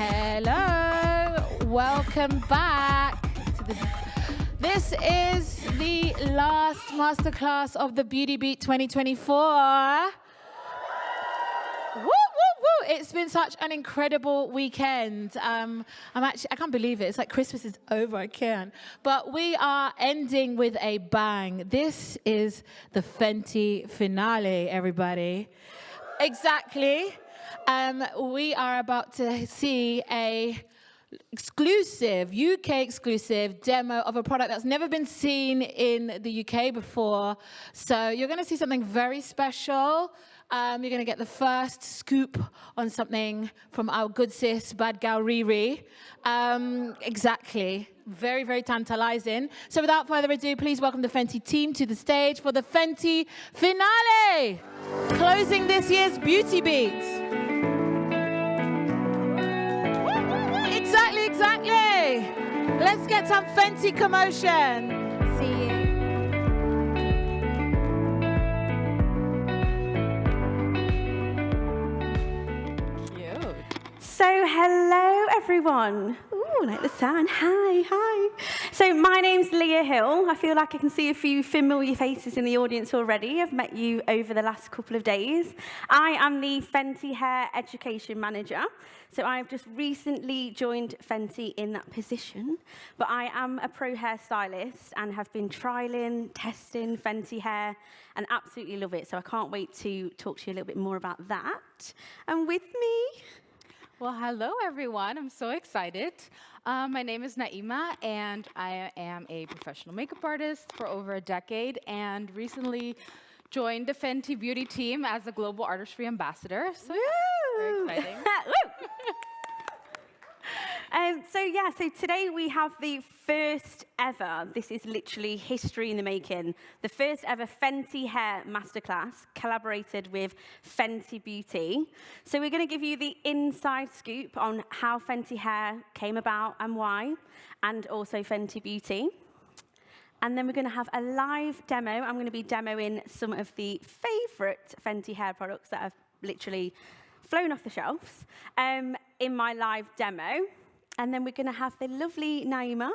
Hello, welcome back to This is the last masterclass of the Beauty Beat 2024. Woo, woo, woo. It's been such an incredible weekend. I can't believe it. It's like Christmas is over, I can't. But we are ending with a bang. This is the Fenty Finale, everybody. Exactly. We are about to see a UK exclusive demo of a product that's never been seen in the UK before. So you're going to see something very special. You're going to get the first scoop on something from our good sis, bad gal Riri. Exactly. Very, very tantalizing. So without further ado, please welcome the Fenty team to the stage for the Fenty Finale, closing this year's Beauty Beat. Exactly. Let's get some Fenty commotion. See you. Cute. So hello everyone. Ooh, like the sun. Hi. So my name's Leah Hill. I feel like I can see a few familiar faces in the audience already. I've met you over the last couple of days. I am the Fenty Hair Education Manager. So I've just recently joined Fenty in that position, but I am a pro hairstylist and have been trialing, testing Fenty hair and absolutely love it. So I can't wait to talk to you a little bit more about that. And with me, Well, hello, everyone. I'm so excited. My name is Naima, and I am a professional makeup artist for over a decade and recently joined the Fenty Beauty team as a global artistry ambassador. So, very exciting. So today we have the first ever, this is literally history in the making, the first ever Fenty Hair Masterclass collaborated with Fenty Beauty. So we're going to give you the inside scoop on how Fenty Hair came about and why, and also Fenty Beauty. And then we're going to have a live demo. I'm going to be demoing some of the favorite Fenty hair products that have literally flown off the shelves in my live demo. And then we're going to have the lovely Naima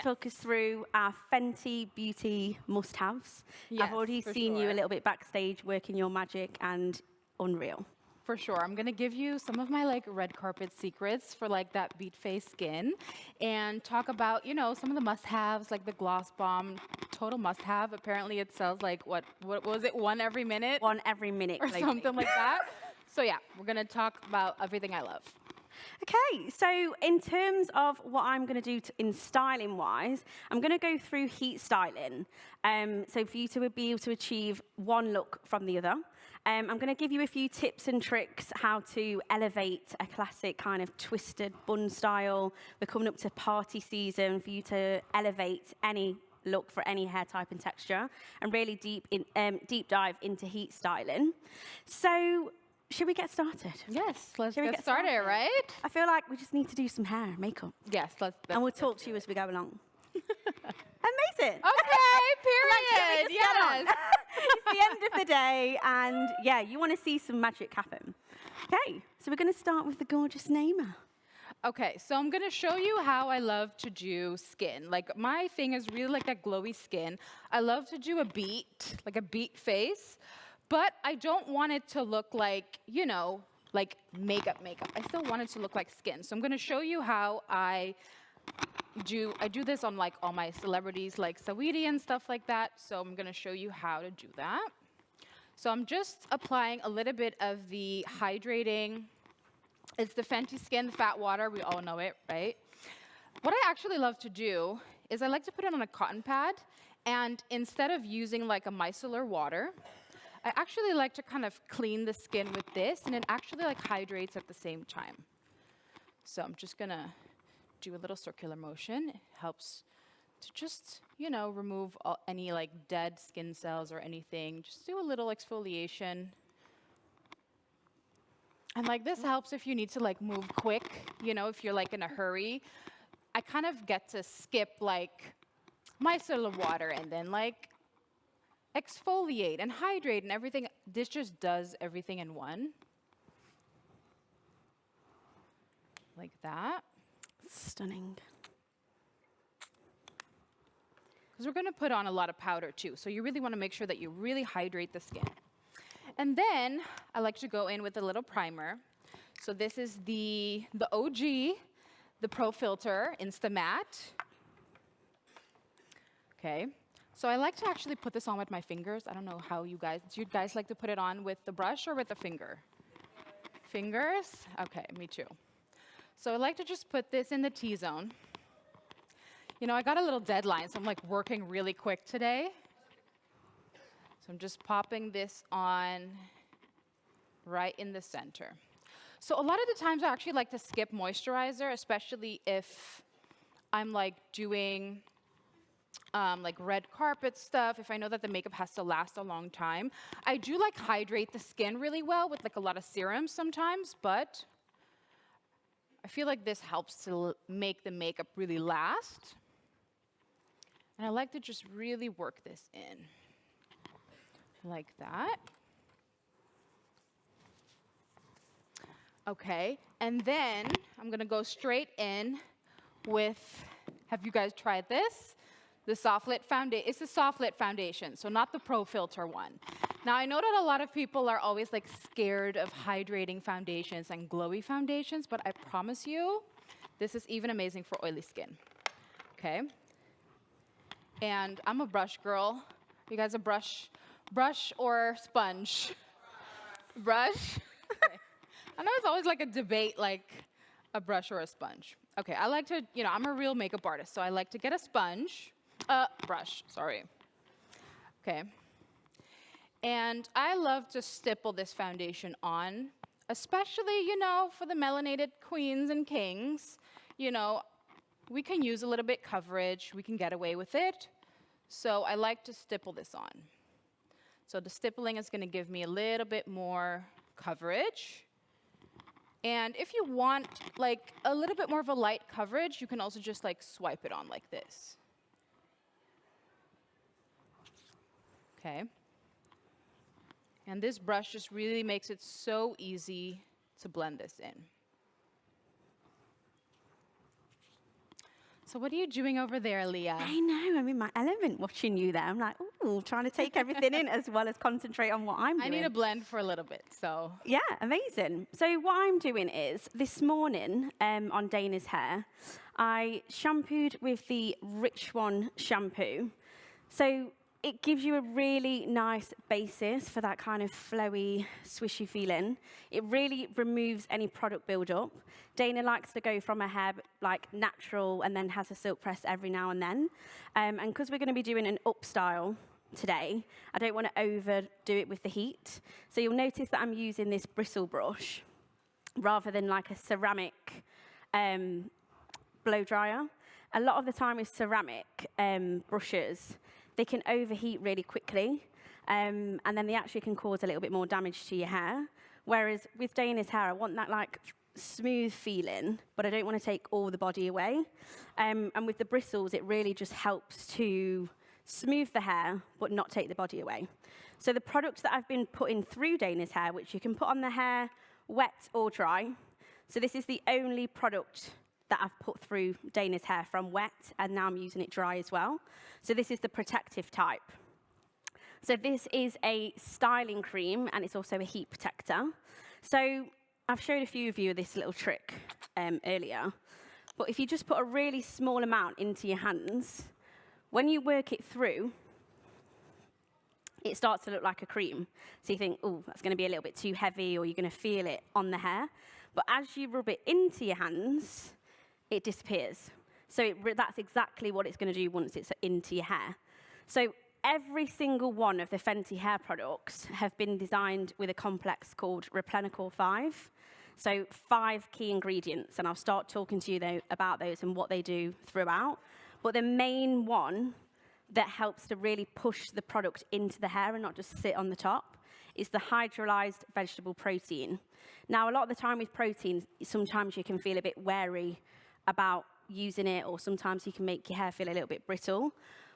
talk us through our Fenty Beauty must-haves. Yes, I've already seen you a little bit backstage working your magic, and unreal. For sure. I'm going to give you some of my red carpet secrets for that beat face skin and talk about, some of the must-haves, like the gloss bomb, total must-have. Apparently it sells what was it, one every minute? One every minute. Or something like that. So yeah, we're going to talk about everything I love. Okay, so in terms of what I'm going to do in styling-wise, I'm going to go through heat styling. So for you to be able to achieve one look from the other. I'm going to give you a few tips and tricks how to elevate a classic kind of twisted bun style. We're coming up to party season for you to elevate any look for any hair type and texture, and really deep dive into heat styling. So, should we get started? Yes, let's get started, right? I feel like we just need to do some hair and makeup. Yes, and we'll talk to you as we go along. Amazing. Okay, period. Yes. It's the end of the day, and yeah, you want to see some magic happen. Okay, so we're going to start with the gorgeous Naima. Okay, so I'm going to show you how I love to do skin. My thing is really that glowy skin. I love to do a beat, a beat face. But I don't want it to look like makeup. I still want it to look like skin. So I'm going to show you how I do this on all my celebrities like Saweetie and stuff like that. So I'm going to show you how to do that. So I'm just applying a little bit of the hydrating. It's the Fenty Skin Fat Water. We all know it, right? What I actually love to do is I like to put it on a cotton pad. And instead of using a micellar water, I actually like to kind of clean the skin with this, and it actually hydrates at the same time. So I'm just gonna do a little circular motion. It helps to just, remove any dead skin cells or anything. Just do a little exfoliation. And this helps if you need to move quick, if you're in a hurry. I kind of get to skip micellar water and then exfoliate and hydrate and everything. This just does everything in one. like that. Stunning. Because we're going to put on a lot of powder too. So you really want to make sure that you really hydrate the skin. And then I like to go in with a little primer. So this is the OG, the Pro Filter Insta Matte. Okay. So I like to actually put this on with my fingers. I don't know how do you guys like to put it on with the brush or with the finger? Fingers? Okay, me too. So I like to just put this in the T-zone. You know, I got a little deadline, so I'm like working really quick today. So I'm just popping this on right in the center. So a lot of the times I actually like to skip moisturizer, especially if I'm like doing like red carpet stuff, if I know that the makeup has to last a long time. I do like hydrate the skin really well with like a lot of serums sometimes, but I feel like this helps to make the makeup really last. And I like to just really work this in, like that. Okay, and then I'm gonna go straight in with, have you guys tried this? The Soft Lit Foundation. It's the Soft Lit Foundation, so not the Pro Filter one. Now, I know that a lot of people are always like scared of hydrating foundations and glowy foundations, but I promise you, this is even amazing for oily skin, okay? And I'm a brush girl. You guys a brush or sponge? Brush? Okay. I know it's always like a debate, like a brush or a sponge. Okay, I like to, you know, I'm a real makeup artist, so I like to get a sponge, brush, sorry. Okay. And I love to stipple this foundation on, especially, you know, for the melanated queens and kings. You know, we can use a little bit coverage, we can get away with it. So I like to stipple this on. So the stippling is gonna give me a little bit more coverage. And if you want like a little bit more of a light coverage, you can also just like swipe it on like this. Okay. And this brush just really makes it so easy to blend this in. So what are you doing over there, Leah? I know, I'm in my element watching you there. I'm like, ooh, trying to take everything in as well as concentrate on what I'm doing. I need to blend for a little bit, so. Yeah, amazing. So what I'm doing is, this morning on Dana's hair, I shampooed with the Rich One shampoo. So it gives you a really nice basis for that kind of flowy, swishy feeling. It really removes any product buildup. Dana likes to go from her hair like natural and then has a silk press every now and then. And because we're going to be doing an up style today, I don't want to overdo it with the heat. So you'll notice that I'm using this bristle brush rather than like a ceramic blow dryer. A lot of the time with ceramic brushes, they can overheat really quickly, and then they actually can cause a little bit more damage to your hair. Whereas with Dana's hair, I want that like smooth feeling, but I don't want to take all the body away. And with the bristles, it really just helps to smooth the hair, but not take the body away. So the products that I've been putting through Dana's hair, which you can put on the hair wet or dry. So this is the only product that I've put through Dana's hair from wet, and now I'm using it dry as well. So this is the protective type. So this is a styling cream, and it's also a heat protector. So I've showed a few of you this little trick earlier, but if you just put a really small amount into your hands, when you work it through, it starts to look like a cream. So you think, oh, that's gonna be a little bit too heavy, or you're gonna feel it on the hair. But as you rub it into your hands, it disappears. So that's exactly what it's going to do once it's into your hair. So every single one of the Fenty hair products have been designed with a complex called Replenicor 5. So 5 key ingredients, and I'll start talking to you about those and what they do throughout. But the main one that helps to really push the product into the hair and not just sit on the top is the hydrolyzed vegetable protein. Now, a lot of the time with protein, sometimes you can feel a bit wary about using it, or sometimes you can make your hair feel a little bit brittle.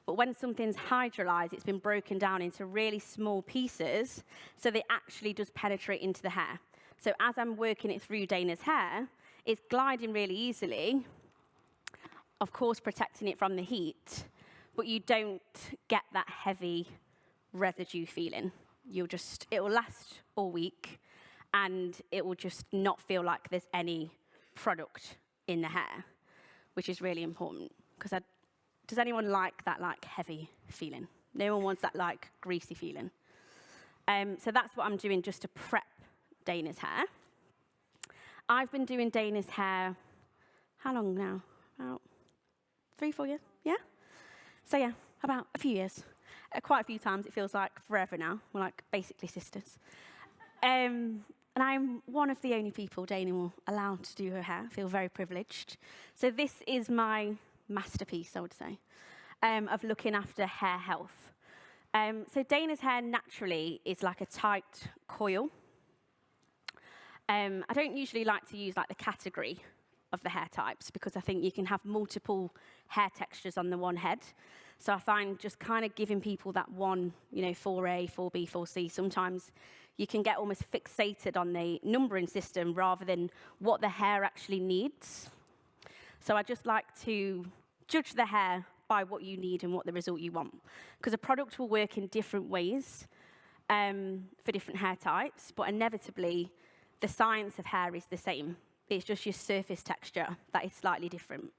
But when something's hydrolyzed, it's been broken down into really small pieces, so they actually just penetrate into the hair. So as I'm working it through Dana's hair, It's gliding really easily, of course protecting it from the heat, but you don't get that heavy residue feeling. It will last all week, and it will just not feel like there's any product in the hair, which is really important. Because does anyone like that heavy feeling? No one wants that greasy feeling. So that's what I'm doing just to prep Dana's hair. I've been doing Dana's hair, how long now? About 3-4 years, yeah? So yeah, about a few years. Quite a few times, it feels like forever now. We're like basically sisters. And I'm one of the only people Dana will allow to do her hair. I feel very privileged. So this is my masterpiece, I would say, of looking after hair health. So Dana's hair naturally is like a tight coil. I don't usually like to use the category of the hair types because I think you can have multiple hair textures on the one head. So I find just kind of giving people that one, 4A, 4B, 4C, sometimes you can get almost fixated on the numbering system rather than what the hair actually needs. So I just like to judge the hair by what you need and what the result you want. Because a product will work in different ways for different hair types, but inevitably, the science of hair is the same. It's just your surface texture that is slightly different.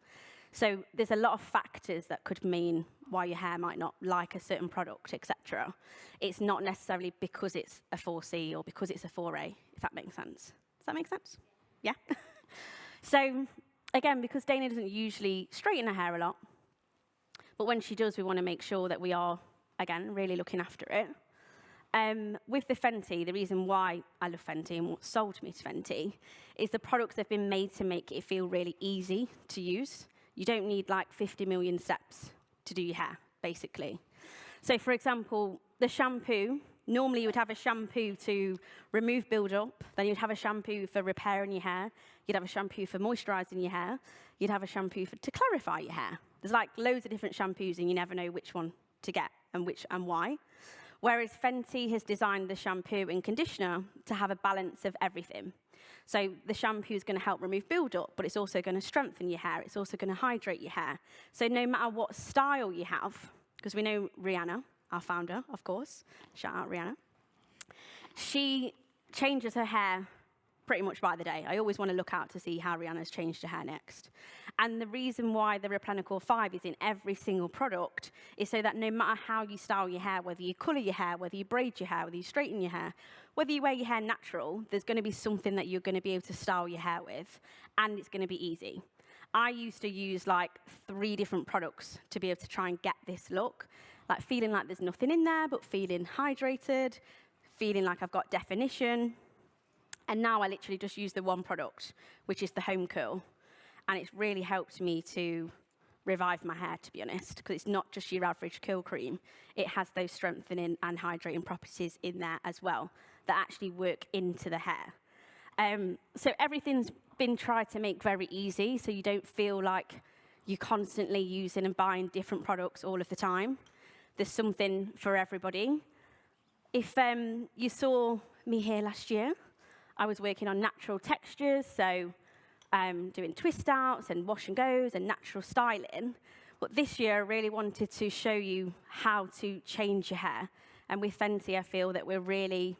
So there's a lot of factors that could mean why your hair might not like a certain product, etc. It's not necessarily because it's a 4C or because it's a 4A, if that makes sense. Does that make sense? Yeah? So again, because Dana doesn't usually straighten her hair a lot, but when she does, we want to make sure that we are, again, really looking after it. With the Fenty, the reason why I love Fenty and what sold me to Fenty is the products have been made to make it feel really easy to use. You don't need 50 million steps to do your hair, basically. So for example, the shampoo, normally you would have a shampoo to remove build-up, then you'd have a shampoo for repairing your hair, you'd have a shampoo for moisturizing your hair, you'd have a shampoo to clarify your hair. There's loads of different shampoos and you never know which one to get and why. Whereas Fenty has designed the shampoo and conditioner to have a balance of everything. So the shampoo is going to help remove build-up, but it's also going to strengthen your hair. It's also going to hydrate your hair. So no matter what style you have, because we know Rihanna, our founder, of course, shout out Rihanna, she changes her hair pretty much by the day. I always want to look out to see how Rihanna's changed her hair next. And the reason why the Replenicor 5 is in every single product is so that no matter how you style your hair, whether you colour your hair, whether you braid your hair, whether you straighten your hair, whether you wear your hair natural, there's going to be something that you're going to be able to style your hair with, and it's going to be easy. I used to use 3 different products to be able to try and get this look, feeling like there's nothing in there, but feeling hydrated, feeling like I've got definition. And now I literally just use the one product, which is the Home Curl. And it's really helped me to revive my hair, to be honest, because it's not just your average curl cream. It has those strengthening and hydrating properties in there as well that actually work into the hair. So everything's been tried to make very easy, so you don't feel like you're constantly using and buying different products all of the time. There's something for everybody. If you saw me here last year, I was working on natural textures, so doing twist outs and wash and goes and natural styling. But this year, I really wanted to show you how to change your hair. And with Fenty, I feel that we're really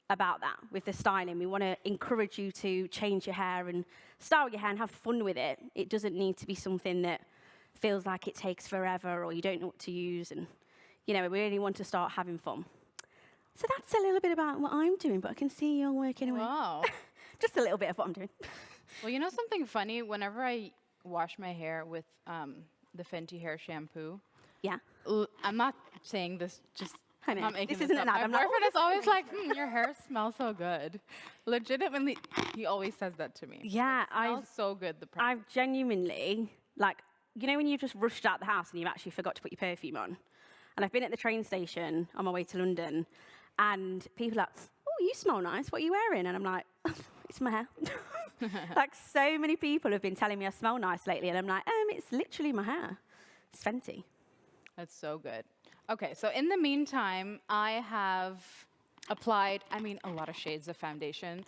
about that with the styling. We want to encourage you to change your hair and style your hair and have fun with it. It doesn't need to be something that feels like it takes forever or you don't know what to use. And, we really want to start having fun. So that's a little bit about what I'm doing, but I can see you're working away. Wow. Just a little bit of what I'm doing. Well, you know something funny? Whenever I wash my hair with the Fenty hair shampoo, Yeah. I'm not saying this just. I know. Not making This this isn't up. an ad. My I'm not- boyfriend is always like, your hair smells so good. Legitimately, he always says that to me. Yeah, It smells so good. The I've genuinely, when you've just rushed out the house and you've actually forgot to put your perfume on. And I've been at the train station on my way to London, and people are like, oh, you smell nice. What are you wearing? And I'm like, it's my hair. So many people have been telling me I smell nice lately, and I'm like, it's literally my hair. It's Fenty. That's so good. Okay, so in the meantime, I have applied, a lot of shades of foundation.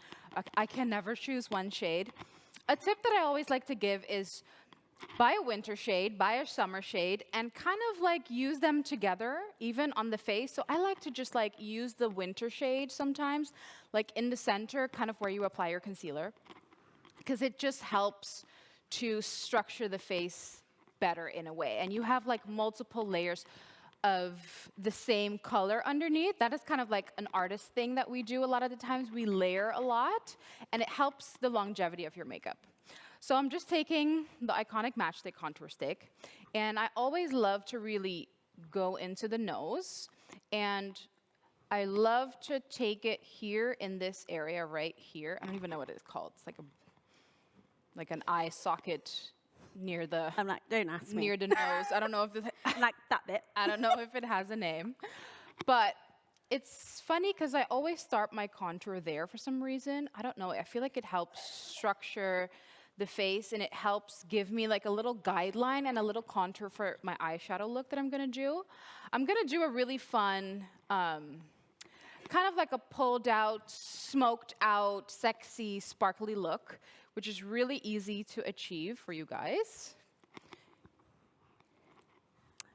I can never choose one shade. a tip that I always like to give is buy a winter shade, buy a summer shade, and kind of like use them together, even on the face. So I like to just like use the winter shade sometimes, like in the center, kind of where you apply your concealer, because it just helps to structure the face better in a way. And you have like multiple layers of the same color underneath. That is kind of like an artist thing that we do a lot of the times. We layer a lot, and it helps the longevity of your makeup. So I'm just taking the iconic Matchstick contour stick, and I always love to really go into the nose, and I love to take it here in this area right here. I don't even know what it's called. It's like an eye socket near the I'm like, don't ask me. near the nose. I don't know if Like that bit. I don't know if it has a name, but it's funny because I always start my contour there for some reason. I don't know. I feel like it helps structure the face, and it helps give me like a little guideline and a little contour for my eyeshadow look that I'm gonna do. I'm gonna do a really fun, kind of like a pulled out, smoked out, sexy, sparkly look, which is really easy to achieve for you guys.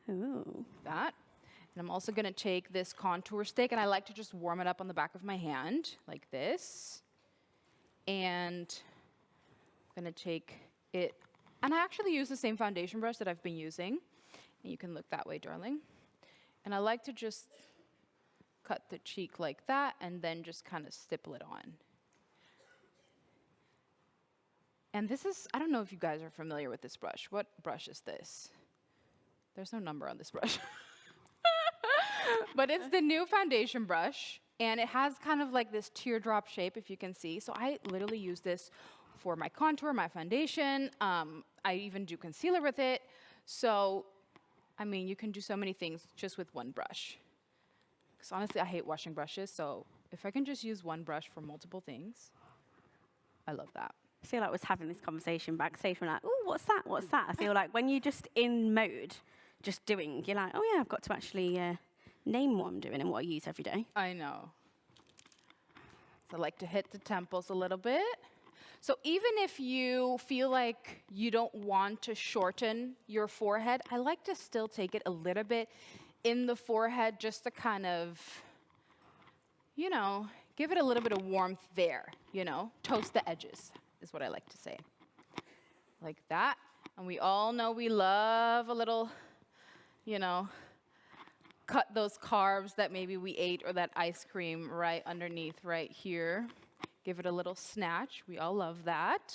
Ooh. That. And I'm also gonna take this contour stick, and I like to just warm it up on the back of my hand, like this. And I'm gonna take it, and I actually use the same foundation brush that I've been using. And you can look that way, darling. And I like to just cut the cheek like that, and then just kind of stipple it on. And this is, I don't know if you guys are familiar with this brush. What brush is this? There's no number on this brush. But it's the new foundation brush, and it has kind of like this teardrop shape, if you can see. So I literally use this for my contour, my foundation. I even do concealer with it. So, I mean, you can do so many things just with one brush. Because honestly, I hate washing brushes, so if I can just use one brush for multiple things, I love that. I feel like I was having this conversation backstage. We're like, oh, what's that? What's that? I feel like when you're just in mode, just doing, you're like, oh yeah, I've got to actually name what I'm doing and what I use every day. I know. So I like to hit the temples a little bit. So even if you feel like you don't want to shorten your forehead, I like to still take it a little bit in the forehead just to kind of, you know, give it a little bit of warmth there, you know, toast the edges is what I like to say. Like that. And we all know we love a little, you know, cut those carbs that maybe we ate or that ice cream right underneath right here. Give it a little snatch. We all love that.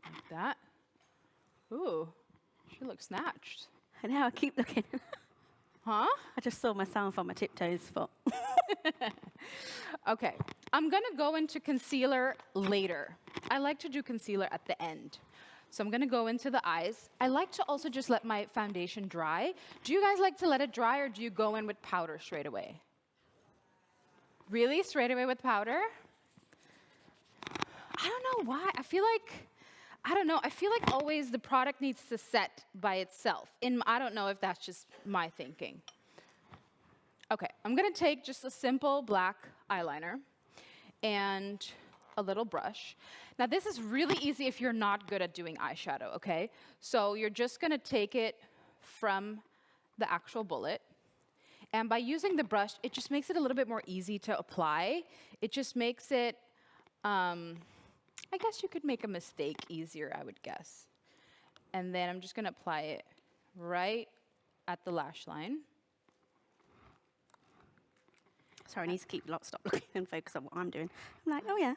Like that. Ooh, she looks snatched. I know, I keep looking. Huh? I just saw myself on my tiptoes, but. Okay, I'm gonna go into concealer later. I like to do concealer at the end. So I'm gonna go into the eyes. I like to also just let my foundation dry. Do you guys like to let it dry, or do you go in with powder straight away? Really? Straight away with powder? I don't know why. I feel like always the product needs to set by itself. I don't know if that's just my thinking. Okay, I'm gonna take just a simple black eyeliner and a little brush. Now this is really easy if you're not good at doing eyeshadow, okay? So you're just gonna take it from the actual bullet. And by using the brush, it just makes it a little bit more easy to apply. It just makes it, I guess you could make a mistake easier, I would guess. And then I'm just gonna apply it right at the lash line. Sorry, I need to stop looking and focus on what I'm doing. I'm like, oh yeah.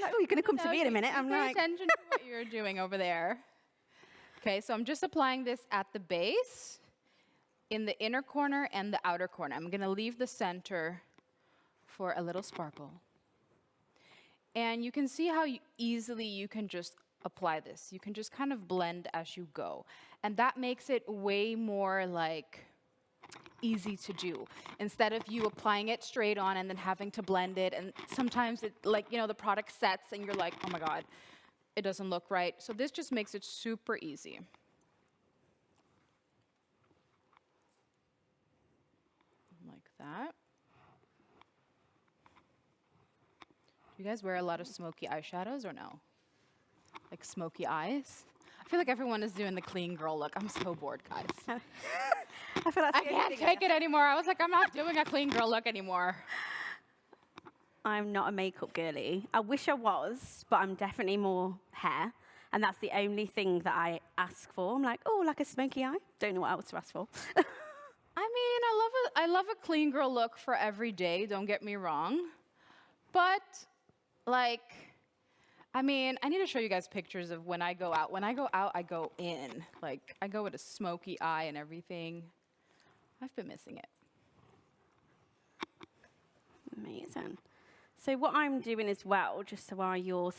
Like, oh, you're gonna come to me in a minute. I'm Pay like, attention to what you're doing over there. Okay, so I'm just applying this at the base, in the inner corner and the outer corner. I'm gonna leave the center for a little sparkle. And you can see how easily you can just apply this. You can just kind of blend as you go. And that makes it way more like easy to do, instead of you applying it straight on and then having to blend it. And sometimes it, like, you know, the product sets and you're like, oh my God, it doesn't look right. So this just makes it super easy. Like that. You guys wear a lot of smoky eyeshadows or no? Like smoky eyes? I feel like everyone is doing the clean girl look. I'm so bored, guys. I feel that's I can't take it anymore. I was like, I'm not doing a clean girl look anymore. I'm not a makeup girly. I wish I was, but I'm definitely more hair. And that's the only thing that I ask for. I'm like, oh, like a smoky eye. Don't know what else to ask for. I mean, I love a clean girl look for every day, don't get me wrong. But, like, I mean, I need to show you guys pictures of when I go out. When I go out, I go in. Like, I go with a smoky eye and everything. I've been missing it. Amazing. So what I'm doing as well, just so while you're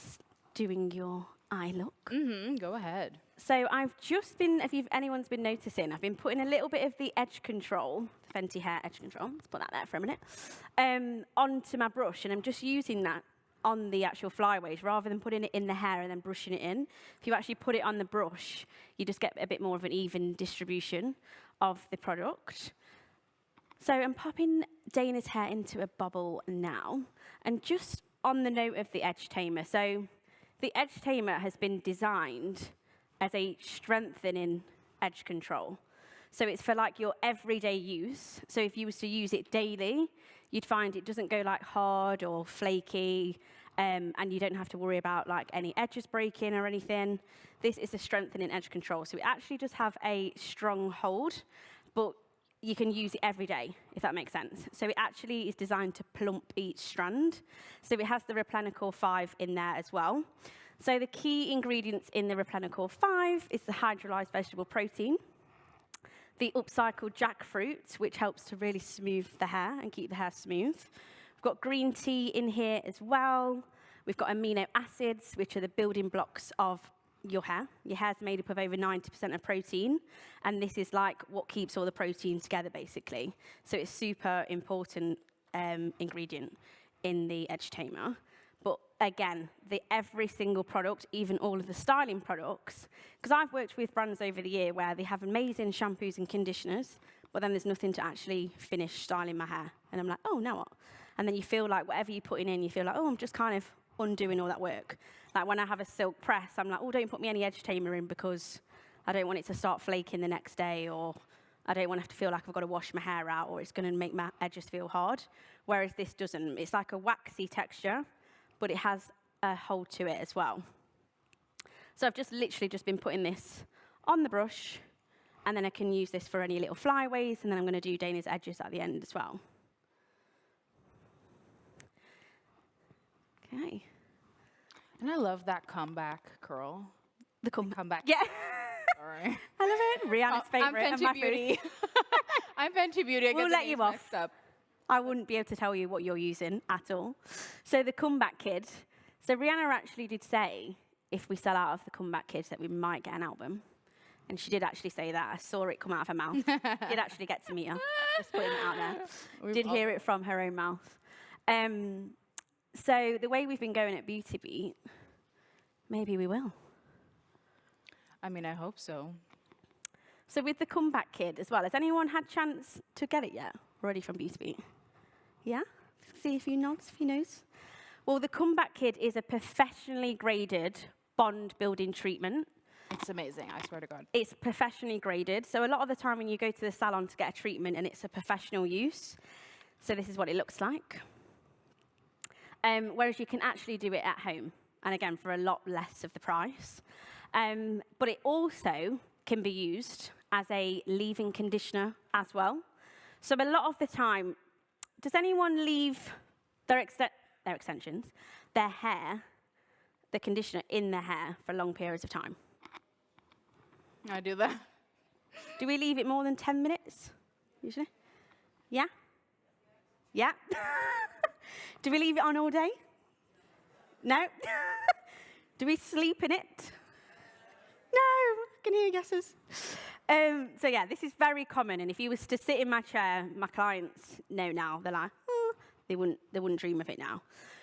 doing your eye look. Go ahead. So I've just been, if anyone's been noticing, I've been putting a little bit of the edge control, the Fenty hair edge control, let's put that there for a minute, onto my brush, and I'm just using that on the actual flyaways rather than putting it in the hair and then brushing it in. If you actually put it on the brush, you just get a bit more of an even distribution of the product. So I'm popping Dana's hair into a bubble now, and just on the note of the edge tamer, so the edge tamer has been designed as a strengthening edge control. So it's for like your everyday use. So if you was to use it daily, you'd find it doesn't go like hard or flaky, and you don't have to worry about like any edges breaking or anything. This is a strengthening edge control. So it actually does have a strong hold, but you can use it every day, if that makes sense. So it actually is designed to plump each strand. So it has the Replenicor 5 in there as well. So the key ingredients in the Replenicor 5 is the hydrolyzed vegetable protein, the upcycled jackfruit, which helps to really smooth the hair and keep the hair smooth. We've got green tea in here as well. We've got amino acids, which are the building blocks of your hair. Your hair's made up of over 90% of protein, and this is like what keeps all the protein together, basically. So it's super important ingredient in the edge tamer. But again, every single product, even all of the styling products, because I've worked with brands over the year where they have amazing shampoos and conditioners, but then there's nothing to actually finish styling my hair. And I'm like, oh, now what? And then you feel like whatever you're putting in, you feel like, oh, I'm just kind of undoing all that work. Like when I have a silk press, I'm like, oh, don't put me any edge tamer in because I don't want it to start flaking the next day, or I don't want to have to feel like I've got to wash my hair out, or it's going to make my edges feel hard. Whereas this doesn't. It's like a waxy texture, but it has a hold to it as well. So I've just literally just been putting this on the brush, and then I can use this for any little flyaways, and then I'm going to do Dana's edges at the end as well. Okay. And I love that comeback curl. The comeback. Yeah. Sorry. I love it. Rihanna's favorite. I'm Fenty Beauty. I'm Fenty Beauty. We'll let you off. I wouldn't be able to tell you what you're using at all. So the comeback kid. So Rihanna actually did say, if we sell out of the comeback kid, that we might get an album. And she did actually say that. I saw it come out of her mouth. Did actually get to meet her. Just putting it out there. Did hear it from her own mouth. So the way we've been going at Beauty Beat, maybe we will. I mean, I hope so. So with the comeback kid as well, has anyone had chance to get it yet? Already from Beauty Beat? Yeah? See a few nods, a few no's. Well, the comeback kid is a professionally graded bond building treatment. It's amazing, I swear to God. It's professionally graded. So a lot of the time when you go to the salon to get a treatment and it's a professional use, so this is what it looks like. Whereas you can actually do it at home, and again, for a lot less of the price. But it also can be used as a leave-in conditioner as well. So a lot of the time, does anyone leave their extensions, their hair, the conditioner in their hair for long periods of time? I do that. Do we leave it more than 10 minutes, usually? Yeah? Yeah? Do we leave it on all day? No? Do we sleep in it? No, I can hear guesses. So yeah, this is very common, and if you was to sit in my chair, my clients know now. They're like, oh, they wouldn't dream of it now.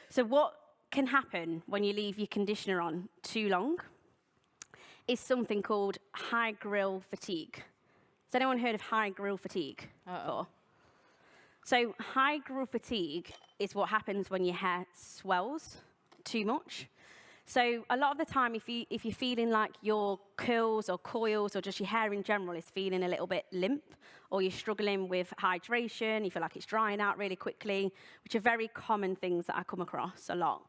So what can happen when you leave your conditioner on too long is something called high grill fatigue. Has anyone heard of high grill fatigue before? So high grill fatigue is what happens when your hair swells too much. So a lot of the time, if you're feeling like your curls or coils or just your hair in general is feeling a little bit limp, or you're struggling with hydration, you feel like it's drying out really quickly, which are very common things that I come across a lot.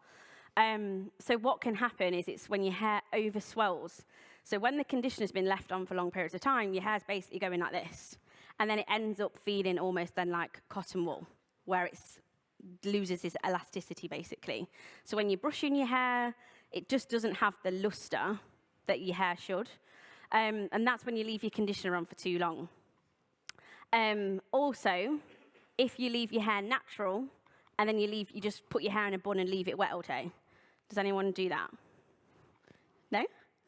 So what can happen is it's when your hair overswells. So when the conditioner's been left on for long periods of time, your hair's basically going like this. And then it ends up feeling almost then like cotton wool, where it loses its elasticity, basically. So when you're brushing your hair, it just doesn't have the luster that your hair should. And that's when you leave your conditioner on for too long. Also, if you leave your hair natural, and then you just put your hair in a bun and leave it wet all day. Does anyone do that? No?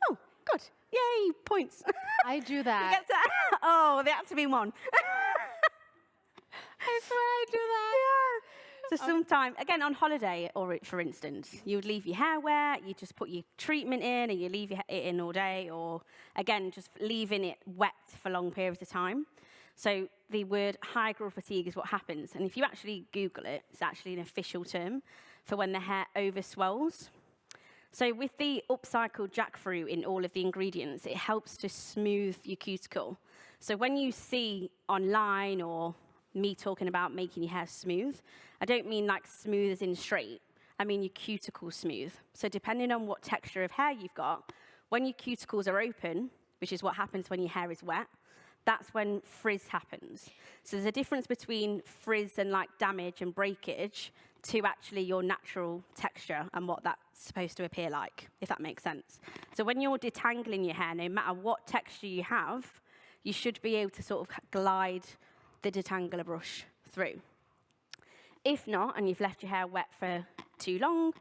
Oh, good. Yay, points. I do that. You get to- oh, there had to be one. I swear I do that. Yeah. So sometime, again, on holiday, or for instance, you would leave your hair wet, you just put your treatment in, and you leave it in all day, or, again, just leaving it wet for long periods of time. So the word high growth fatigue is what happens. And if you actually Google it, it's actually an official term for when the hair overswells. So with the upcycled jackfruit in all of the ingredients, it helps to smooth your cuticle. So when you see online or me talking about making your hair smooth, I don't mean like smooth as in straight. I mean your cuticle smooth. So depending on what texture of hair you've got, when your cuticles are open, which is what happens when your hair is wet, that's when frizz happens. So there's a difference between frizz and like damage and breakage to actually your natural texture and what that's supposed to appear like, if that makes sense. So when you're detangling your hair, no matter what texture you have, you should be able to sort of glide the detangler brush through. If not, and you've left your hair wet for too long,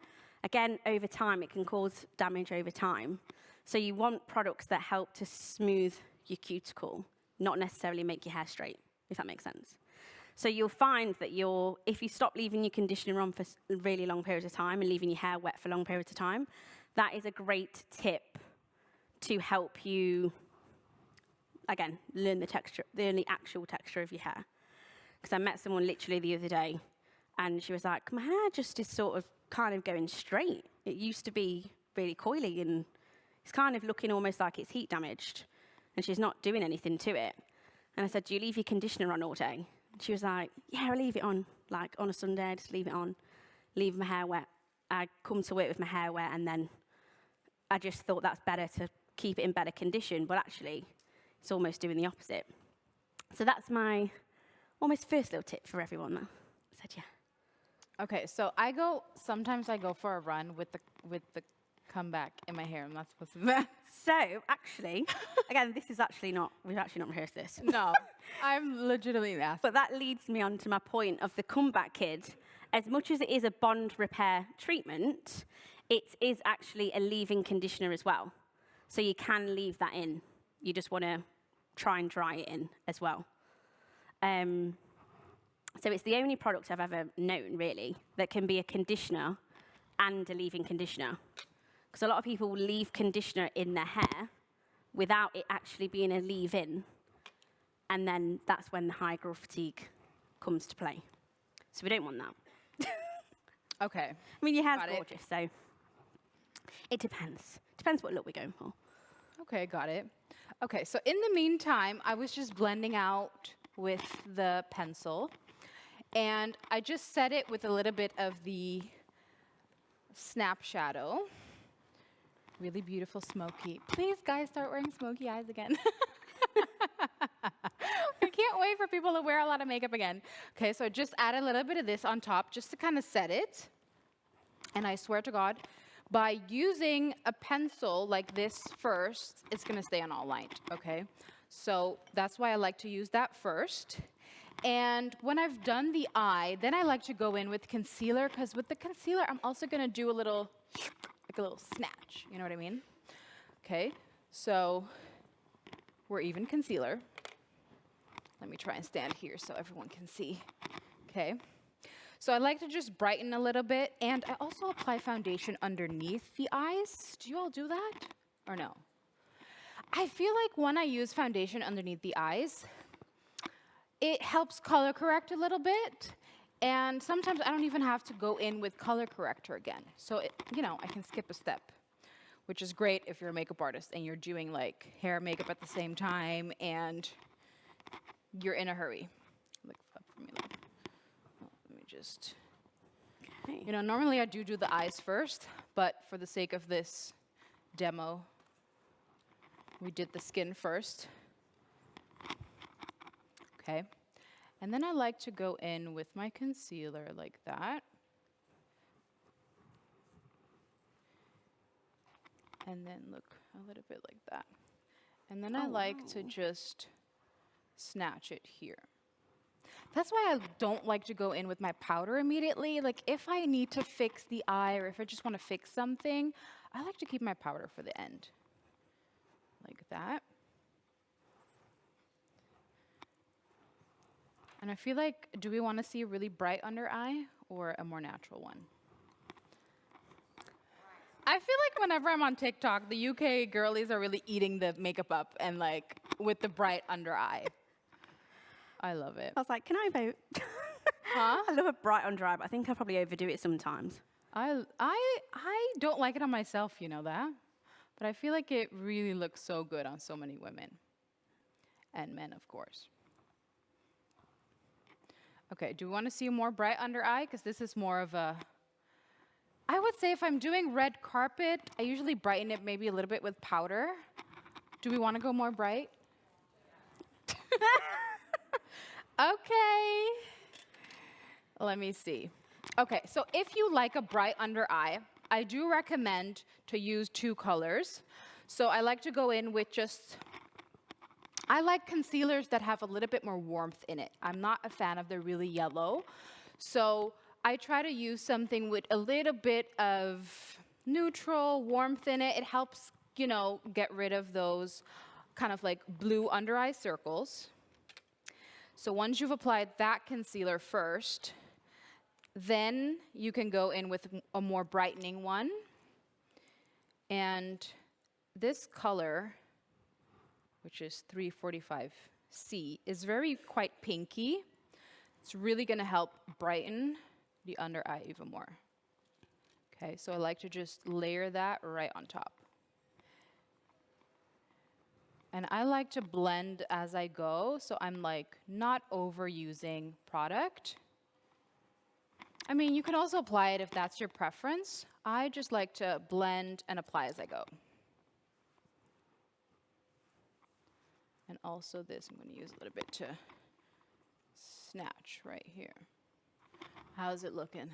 again, over time, it can cause damage over time. So you want products that help to smooth your cuticle, not necessarily make your hair straight, if that makes sense. So you'll find that if you stop leaving your conditioner on for really long periods of time and leaving your hair wet for long periods of time, that is a great tip to help you, again, learn the actual texture of your hair. Because I met someone literally the other day, and she was like, my hair just is sort of kind of going straight. It used to be really coily, and it's kind of looking almost like it's heat damaged, and she's not doing anything to it. And I said, do you leave your conditioner on all day? She was like, yeah, I leave it on. Like, on a Sunday, I just leave it on, leave my hair wet. I come to work with my hair wet, and then I just thought that's better to keep it in better condition. But actually, it's almost doing the opposite. So that's my almost first little tip for everyone. I said, yeah. Okay, so sometimes I go for a run with the comeback in my hair. I'm not supposed to do that. So, actually, again, we've actually not rehearsed this. No, I'm legitimately asking. But that leads me on to my point of the comeback kid. As much as it is a bond repair treatment, it is actually a leave-in conditioner as well. So you can leave that in. You just want to try and dry it in as well. So it's the only product I've ever known, really, that can be a conditioner and a leave-in conditioner. Because a lot of people leave conditioner in their hair without it actually being a leave-in. And then that's when the high growth fatigue comes to play. So we don't want that. Okay. I mean, your hair's gorgeous, so it depends. Depends what look we're going for. Okay, got it. Okay, so in the meantime, I was just blending out with the pencil. And I just set it with a little bit of the Snap Shadow. Really beautiful smoky. Please, guys, start wearing smoky eyes again. I can't wait for people to wear a lot of makeup again. Okay, so I just add a little bit of this on top just to kind of set it. And I swear to God, by using a pencil like this first, it's going to stay on all light, okay? So that's why I like to use that first. And when I've done the eye, then I like to go in with concealer, because with the concealer, I'm also going to do a little snatch. You know what I mean? Okay, so we're even concealer. Let me try and stand here so everyone can see. Okay, so I like to just brighten a little bit, and I also apply foundation underneath the eyes. Do you all do that, or no? I feel like when I use foundation underneath the eyes, it helps color correct a little bit, And sometimes I don't even have to go in with color corrector again. So, I can skip a step, which is great if you're a makeup artist and you're doing like hair, makeup at the same time, and you're in a hurry. Look up for me. Let me just. Okay. Normally I do the eyes first, but for the sake of this demo, we did the skin first. Okay. And then I like to go in with my concealer like that. And then look a little bit like that. And then I like to just snatch it here. That's why I don't like to go in with my powder immediately. Like if I need to fix the eye or if I just want to fix something, I like to keep my powder for the end. Like that. And I feel like, do we want to see a really bright under eye or a more natural one? I feel like whenever I'm on TikTok, the UK girlies are really eating the makeup up and like with the bright under eye. I love it. I was like, can I vote? Huh? I love a bright under eye, but I think I probably overdo it sometimes. I don't like it on myself, you know that? But I feel like it really looks so good on so many women. And men, of course. Okay, do we want to see a more bright under eye? Because this is more of a... I would say if I'm doing red carpet, I usually brighten it maybe a little bit with powder. Do we want to go more bright? Okay. Let me see. Okay, so if you like a bright under eye, I do recommend to use 2 colors. So I like to go in with I like concealers that have a little bit more warmth in it. I'm not a fan of the really yellow. So I try to use something with a little bit of neutral warmth in it. It helps, get rid of those kind of like blue under eye circles. So once you've applied that concealer first, then you can go in with a more brightening one. And this color, which is 345C, is quite pinky. It's really going to help brighten the under eye even more. Okay, so I like to just layer that right on top. And I like to blend as I go, so I'm like not overusing product. I mean, you can also apply it if that's your preference. I just like to blend and apply as I go. And also this, I'm going to use a little bit to snatch right here. How's it looking?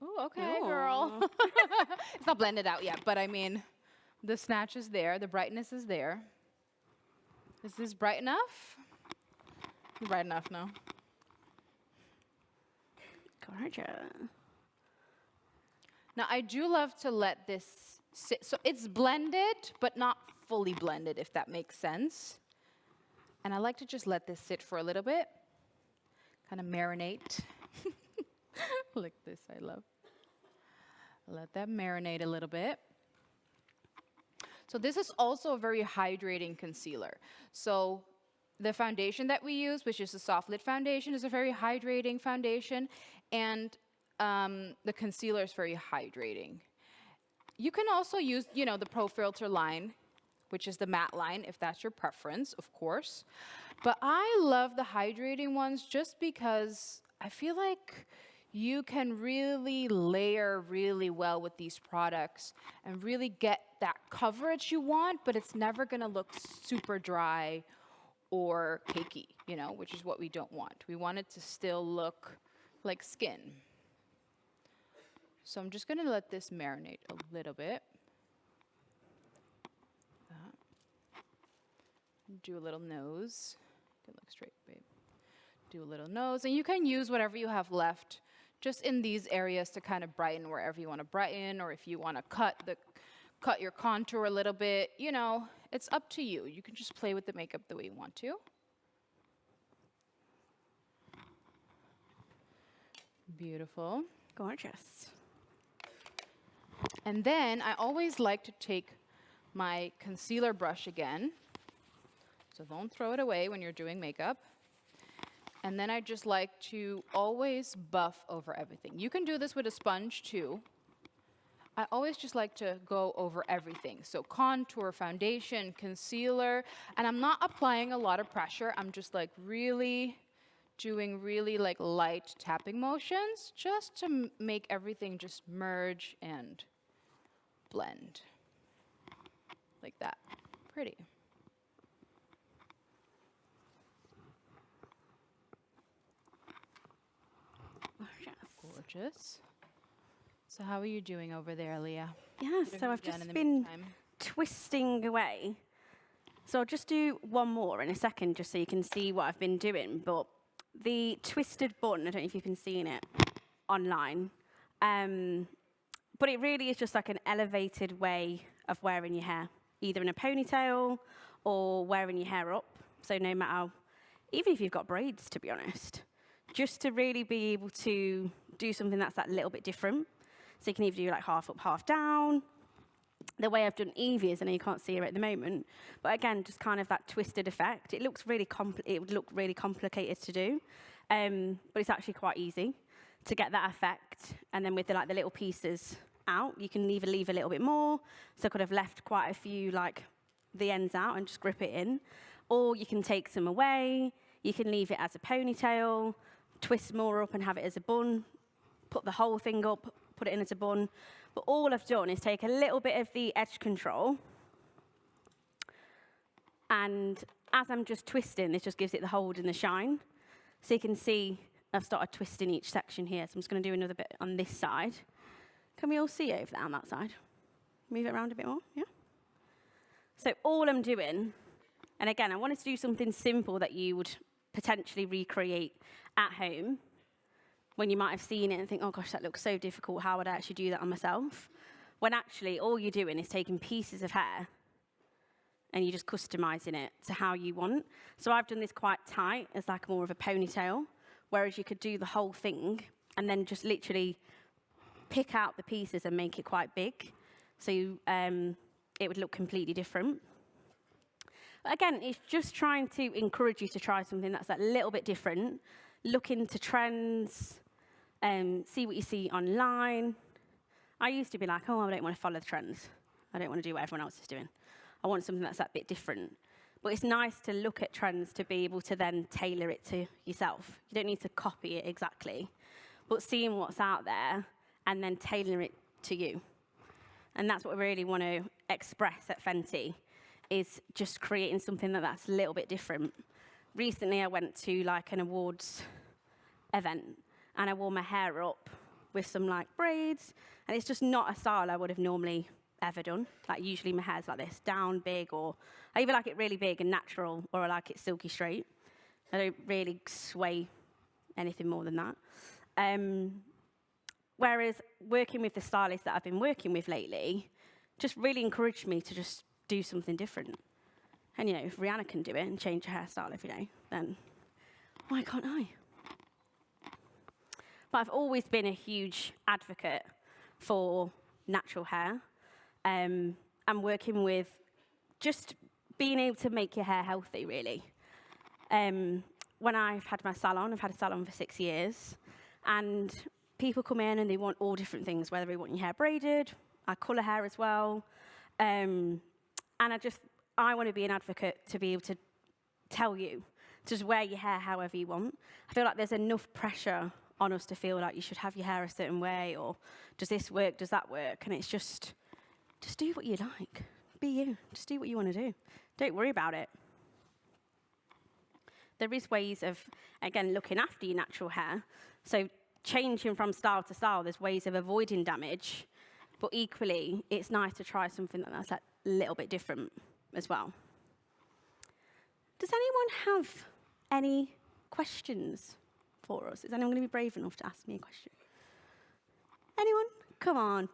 Oh, okay, girl. It's not blended out yet, but I mean, the snatch is there, the brightness is there. Is this bright enough? Bright enough, no? Gorgeous. Now, I do love to let this sit. So it's blended, but not fully blended, if that makes sense. And I like to just let this sit for a little bit, kind of marinate. Like this, I love. Let that marinate a little bit. So this is also a very hydrating concealer. So the foundation that we use, which is a soft lid foundation, is a very hydrating foundation. And the concealer is very hydrating. You can also use, the Pro Filter line, which is the matte line, if that's your preference, of course. But I love the hydrating ones just because I feel like you can really layer really well with these products and really get that coverage you want, but it's never going to look super dry or cakey, which is what we don't want. We want it to still look like skin. So I'm just going to let this marinate a little bit. Do a little nose. Good, look straight, babe. Do a little nose. And you can use whatever you have left just in these areas to kind of brighten wherever you want to brighten, or if you want to cut your contour a little bit, it's up to you. You can just play with the makeup the way you want to. Beautiful. Gorgeous. And then I always like to take my concealer brush again. So don't throw it away when you're doing makeup. And then I just like to always buff over everything. You can do this with a sponge too. I always just like to go over everything. So contour, foundation, concealer, and I'm not applying a lot of pressure. I'm just like really doing really like light tapping motions just to make everything just merge and blend. Like that. Pretty. Gorgeous. So how are you doing over there, Leah? Yeah, so I've just been twisting away. So I'll just do one more in a second just so you can see what I've been doing. But the twisted bun, I don't know if you've been seeing it online, but it really is just like an elevated way of wearing your hair, either in a ponytail or wearing your hair up. So no matter, even if you've got braids, to be honest, just to really be able to do something that's that little bit different. So you can either do like half up, half down. The way I've done Evie's, I know you can't see her at the moment, but again, just kind of that twisted effect. It looks really it would look really complicated to do, but it's actually quite easy to get that effect. And then with the little pieces out, you can leave a little bit more. So I could have left quite a few like the ends out and just grip it in, or you can take some away. You can leave it as a ponytail, twist more up and have it as a bun, put the whole thing up, put it in as a bun. But all I've done is take a little bit of the edge control, and as I'm just twisting, this just gives it the hold and the shine. So you can see I've started twisting each section here, so I'm just going to do another bit on this side. Can we all see over there on that side? Move it around a bit more, yeah? So all I'm doing, and again, I wanted to do something simple that you would potentially recreate at home, when you might have seen it and think, oh gosh, that looks so difficult, how would I actually do that on myself? When actually all you're doing is taking pieces of hair and you're just customizing it to how you want. So I've done this quite tight as like more of a ponytail, whereas you could do the whole thing and then just literally pick out the pieces and make it quite big. So it would look completely different. But again, it's just trying to encourage you to try something that's a little bit different, look into trends, see what you see online. I used to be like, oh, I don't want to follow the trends. I don't want to do what everyone else is doing. I want something that's a bit different. But it's nice to look at trends to be able to then tailor it to yourself. You don't need to copy it exactly, but seeing what's out there and then tailor it to you. And that's what we really want to express at Fenty, is just creating something that's a little bit different. Recently, I went to like an awards event, and I wore my hair up with some like braids, and it's just not a style I would have normally ever done. Like usually my hair's like this, down big, or I either like it really big and natural, or I like it silky straight. I don't really sway anything more than that. Whereas working with the stylist that I've been working with lately just really encouraged me to just do something different. And you know, if Rihanna can do it and change her hairstyle every day, then why can't I? But I've always been a huge advocate for natural hair. And working with just being able to make your hair healthy, really. When I've had my salon, I've had a salon for 6 years, and people come in and they want all different things, whether they want your hair braided, I colour hair as well. And I want to be an advocate to be able to tell you to just wear your hair however you want. I feel like there's enough pressure on us to feel like you should have your hair a certain way, or does this work, does that work? And it's just do what you like. Be you. Just do what you want to do. Don't worry about it. There is ways of, again, looking after your natural hair. So changing from style to style, there's ways of avoiding damage, but equally, it's nice to try something that's a little bit different as well. Does anyone have any questions for us? Is anyone going to be brave enough to ask me a question? Anyone? Come on.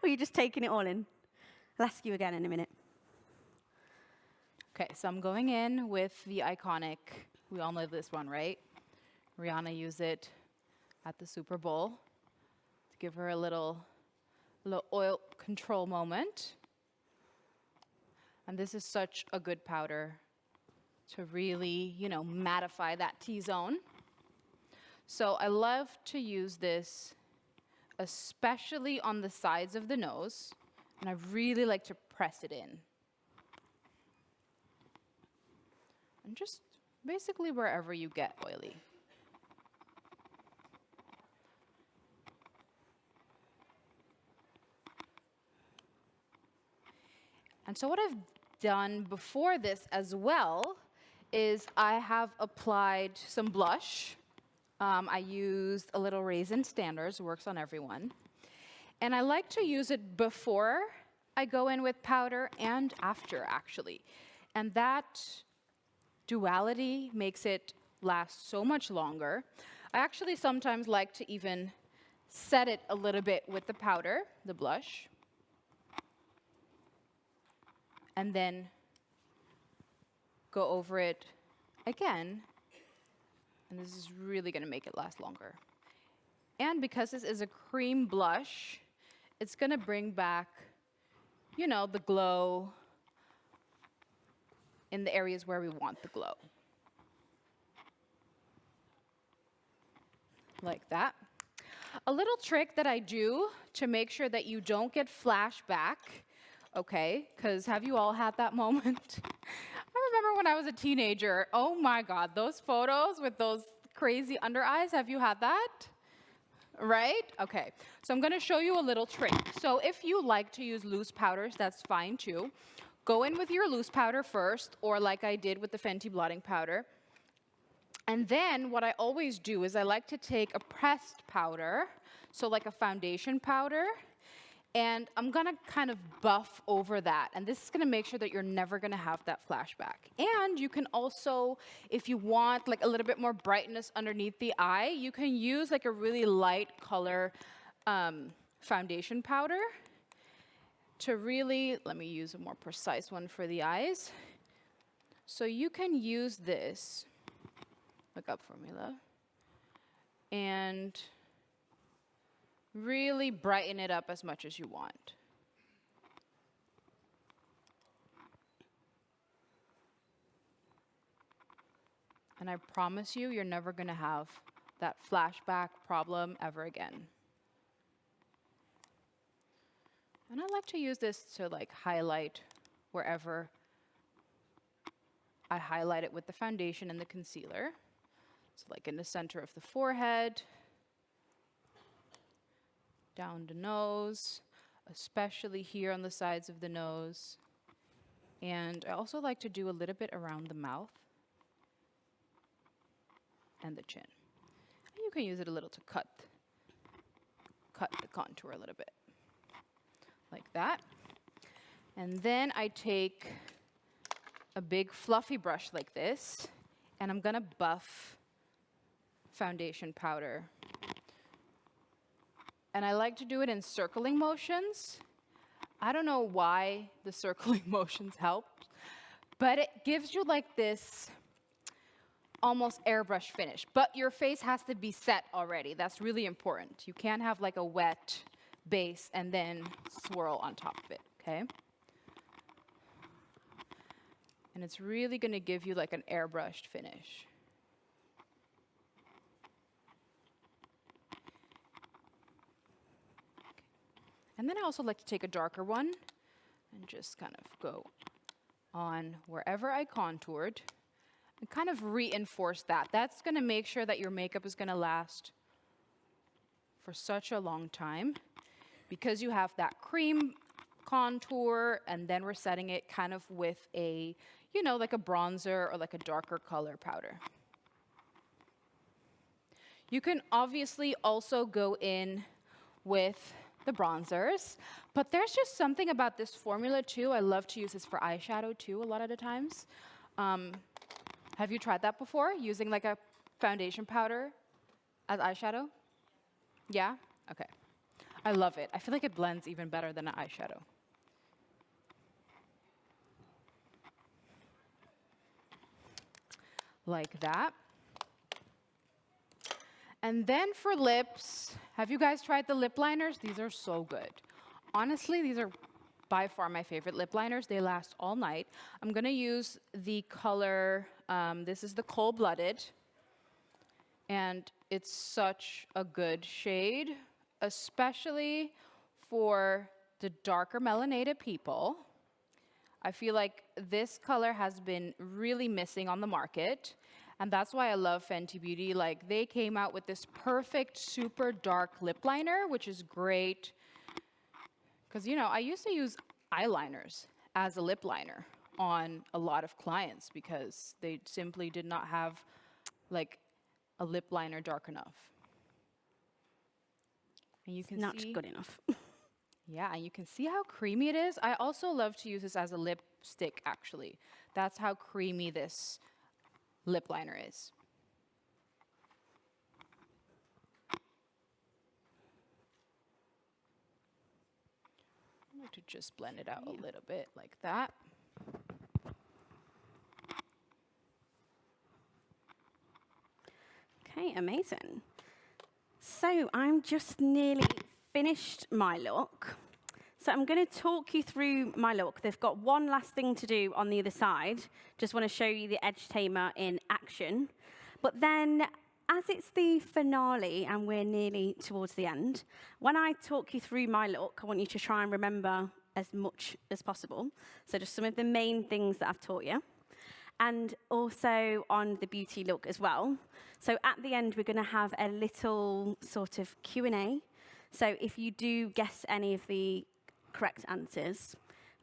Or are you just taking it all in? I'll ask you again in a minute. Okay, so I'm going in with the iconic, we all know this one, right? Rihanna used it at the Super Bowl to give her a little oil control moment. And this is such a good powder to really, mattify that T-zone. So I love to use this, especially on the sides of the nose, and I really like to press it in. And just basically wherever you get oily. And so what I've done before this as well is I have applied some blush. I used a little Raisin Standards, works on everyone. And I like to use it before I go in with powder and after, actually. And that duality makes it last so much longer. I actually sometimes like to even set it a little bit with the powder, the blush, and then go over it again. And this is really going to make it last longer. And because this is a cream blush, it's going to bring back, the glow in the areas where we want the glow. Like that. A little trick that I do to make sure that you don't get flashback, okay, because have you all had that moment? I remember when I was a teenager, oh my God, those photos with those crazy under eyes, have you had that? Right? Okay, so I'm gonna show you a little trick. So if you like to use loose powders, that's fine too. Go in with your loose powder first, or like I did with the Fenty blotting powder. And then what I always do is I like to take a pressed powder, so like a foundation powder, and I'm gonna kind of buff over that. And this is gonna make sure that you're never gonna have that flashback. And you can also, if you want like a little bit more brightness underneath the eye, you can use like a really light color foundation powder to really, let me use a more precise one for the eyes. So you can use this, look up for me, love, and really brighten it up as much as you want. And I promise you, you're never going to have that flashback problem ever again. And I like to use this to like highlight wherever I highlight it with the foundation and the concealer. So like in the center of the forehead, down the nose, especially here on the sides of the nose. And I also like to do a little bit around the mouth and the chin. And you can use it a little to cut the contour a little bit, like that. And then I take a big fluffy brush like this, and I'm gonna buff foundation powder. And I like to do it in circling motions. I don't know why the circling motions help, but it gives you like this almost airbrush finish. But your face has to be set already. That's really important. You can't have like a wet base and then swirl on top of it, okay? And it's really gonna give you like an airbrushed finish. And then I also like to take a darker one and just kind of go on wherever I contoured and kind of reinforce that. That's gonna make sure that your makeup is gonna last for such a long time because you have that cream contour and then we're setting it kind of with a, like a bronzer or like a darker color powder. You can obviously also go in with the bronzers, but there's just something about this formula too. I love to use this for eyeshadow too a lot of the times. Have you tried that before, using like a foundation powder as eyeshadow? Yeah? Okay. I love it. I feel like it blends even better than an eyeshadow. Like that. And then for lips, have you guys tried the lip liners? These are so good. Honestly, these are by far my favorite lip liners. They last all night. I'm gonna use the color This is the Cold-Blooded. And it's such a good shade, especially for the darker melanated people. I feel like this color has been really missing on the market. And that's why I love Fenty Beauty. Like, they came out with this perfect, super dark lip liner, which is great. Because, you know, I used to use eyeliners as a lip liner on a lot of clients because they simply did not have, like, a lip liner dark enough. And you can Not see, good enough. yeah, and you can see how creamy it is. I also love to use this as a lipstick, actually. That's how creamy this lip liner is. I like to just blend it out a little bit like that. Okay, amazing. So I'm just nearly finished my look. So I'm going to talk you through my look. They've got one last thing to do on the other side. Just want to show you the edge tamer in action. But then, as it's the finale and we're nearly towards the end, when I talk you through my look, I want you to try and remember as much as possible. So just some of the main things that I've taught you. And also on the beauty look as well. So at the end, we're going to have a little sort of Q&A. So if you do guess any of the correct answers,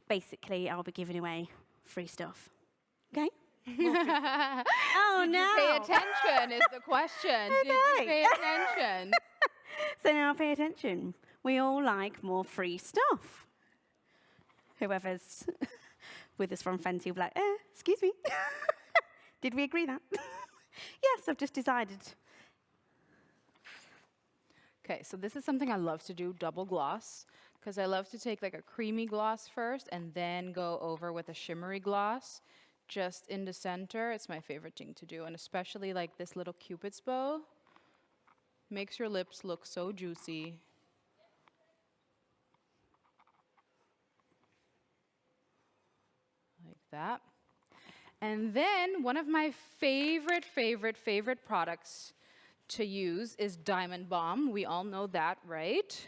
basically I'll be giving away free stuff. Okay? Oh, no. Pay attention is the question. Did you pay attention? So now pay attention. We all like more free stuff. Whoever's with us from Fenty will be like, excuse me. Did we agree that? Yes, I've just decided. Okay, so this is something I love to do, double gloss, because I love to take like a creamy gloss first and then go over with a shimmery gloss just in the center. It's my favorite thing to do, and especially like this little Cupid's bow makes your lips look so juicy. Like that. And then one of my favorite products to use is Diamond Balm. We all know that, right?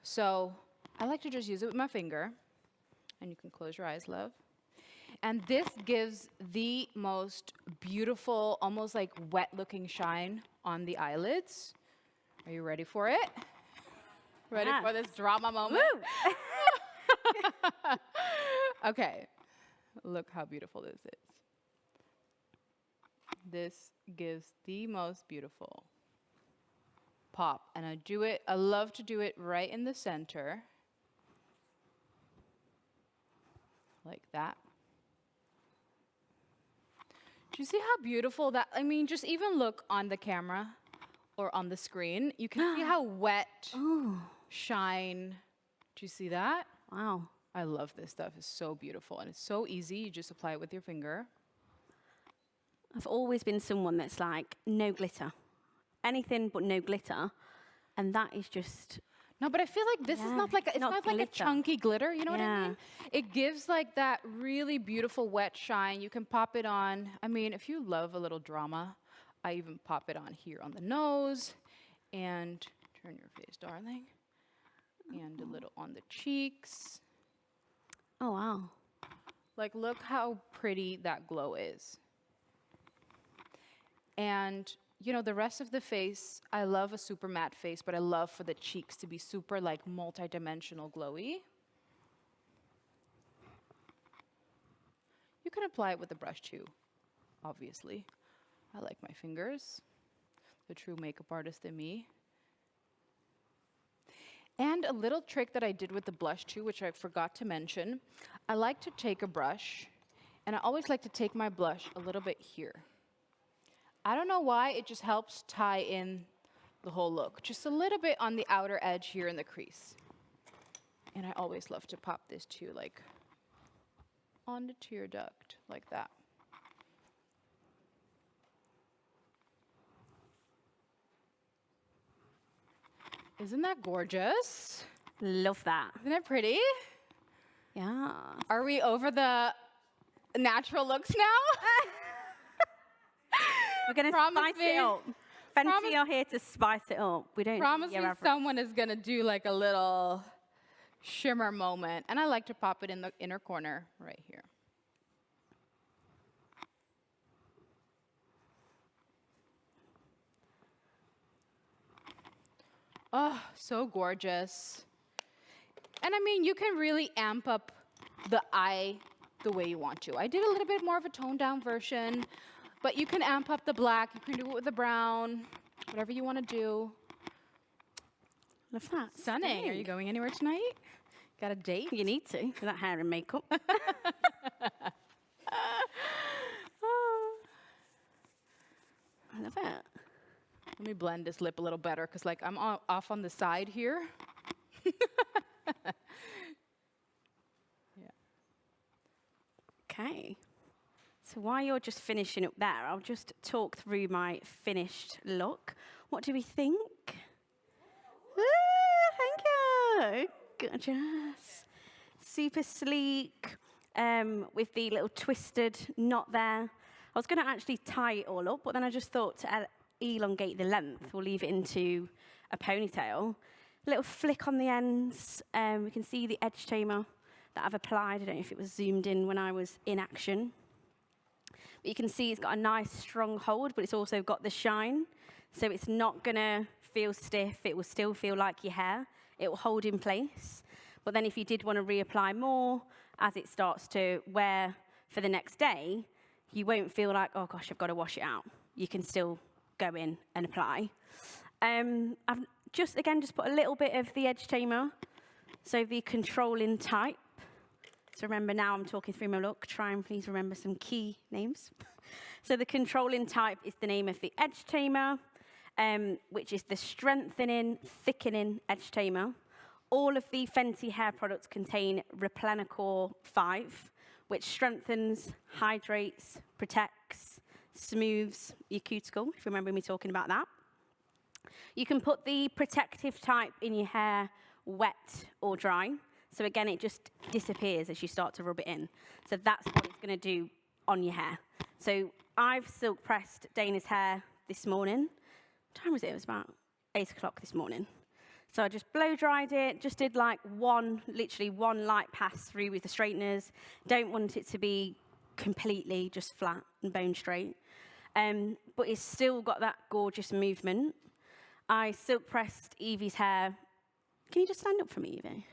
So I like to just use it with my finger. And you can close your eyes, love. And this gives the most beautiful, almost like wet-looking shine on the eyelids. Are you ready for it? Ready for this drama moment? Okay. Look how beautiful this is. This gives the most beautiful pop. And I love to do it right in the center. Like that. Do you see how beautiful that, I mean, just even look on the camera or on the screen. You can see how wet shine. Do you see that? Wow. I love this stuff. It's so beautiful and it's so easy. You just apply it with your finger. I've always been someone that's like, no glitter. Anything but no glitter. And that is just... No, but I feel like this is not like it's not like a chunky glitter, you know what I mean? It gives like that really beautiful wet shine. You can pop it on. I mean, if you love a little drama, I even pop it on here on the nose and turn your face, darling. And a little on the cheeks. Oh, wow. Like, look how pretty that glow is. And, you know, the rest of the face, I love a super matte face, but I love for the cheeks to be super, like, multi-dimensional glowy. You can apply it with a brush, too, obviously. I like my fingers, the true makeup artist in me. And a little trick that I did with the blush, too, which I forgot to mention, I like to take a brush, and I always like to take my blush a little bit here. I don't know why, it just helps tie in the whole look. Just a little bit on the outer edge here in the crease. And I always love to pop this, too, like on the tear duct, like that. Isn't that gorgeous? Love that. Isn't it pretty? Yeah. Are we over the natural looks now. We're going to spice it up. Fenty are here to spice it up. We don't Promise me someone is going to do like a little shimmer moment. And I like to pop it in the inner corner right here. Oh, so gorgeous. And I mean, you can really amp up the eye the way you want to. I did a little bit more of a toned down version, but you can amp up the black, you can do it with the brown, whatever you want to do. Love that. Stunning. Are you going anywhere tonight? Got a date? You need to, with that hair and makeup. I love it. Let me blend this lip a little better, because like I'm off on the side here. Yeah. Okay. So while you're just finishing up there, I'll just talk through my finished look. What do we think? Thank you. Gorgeous. Super sleek, with the little twisted knot there. I was going to actually tie it all up, but then I just thought to elongate the length, we'll leave it into a ponytail. A little flick on the ends. We can see the edge tamer that I've applied. I don't know if it was zoomed in when I was in action. But you can see it's got a nice strong hold, but it's also got the shine. So it's not going to feel stiff. It will still feel like your hair. It will hold in place. But then if you did want to reapply more, as it starts to wear for the next day, you won't feel like, oh gosh, I've got to wash it out. You can still go in and apply. I've just put a little bit of the edge tamer. So the controlling type. So remember, now I'm talking through my look. Try and please remember some key names. So the controlling type is the name of the edge tamer, which is the strengthening, thickening edge tamer. All of the Fenty hair products contain Replenicor 5, which strengthens, hydrates, protects, smooths your cuticle, if you remember me talking about that. You can put the protective type in your hair wet or dry. So again, it just disappears as you start to rub it in. So that's what it's going to do on your hair. So I've silk pressed Dana's hair this morning. What time was it? It was about 8 o'clock this morning. So I just blow dried it, just did like literally one light pass through with the straighteners. Don't want it to be completely just flat and bone straight. But it's still got that gorgeous movement. I silk pressed Evie's hair. Can you just stand up for me, Evie?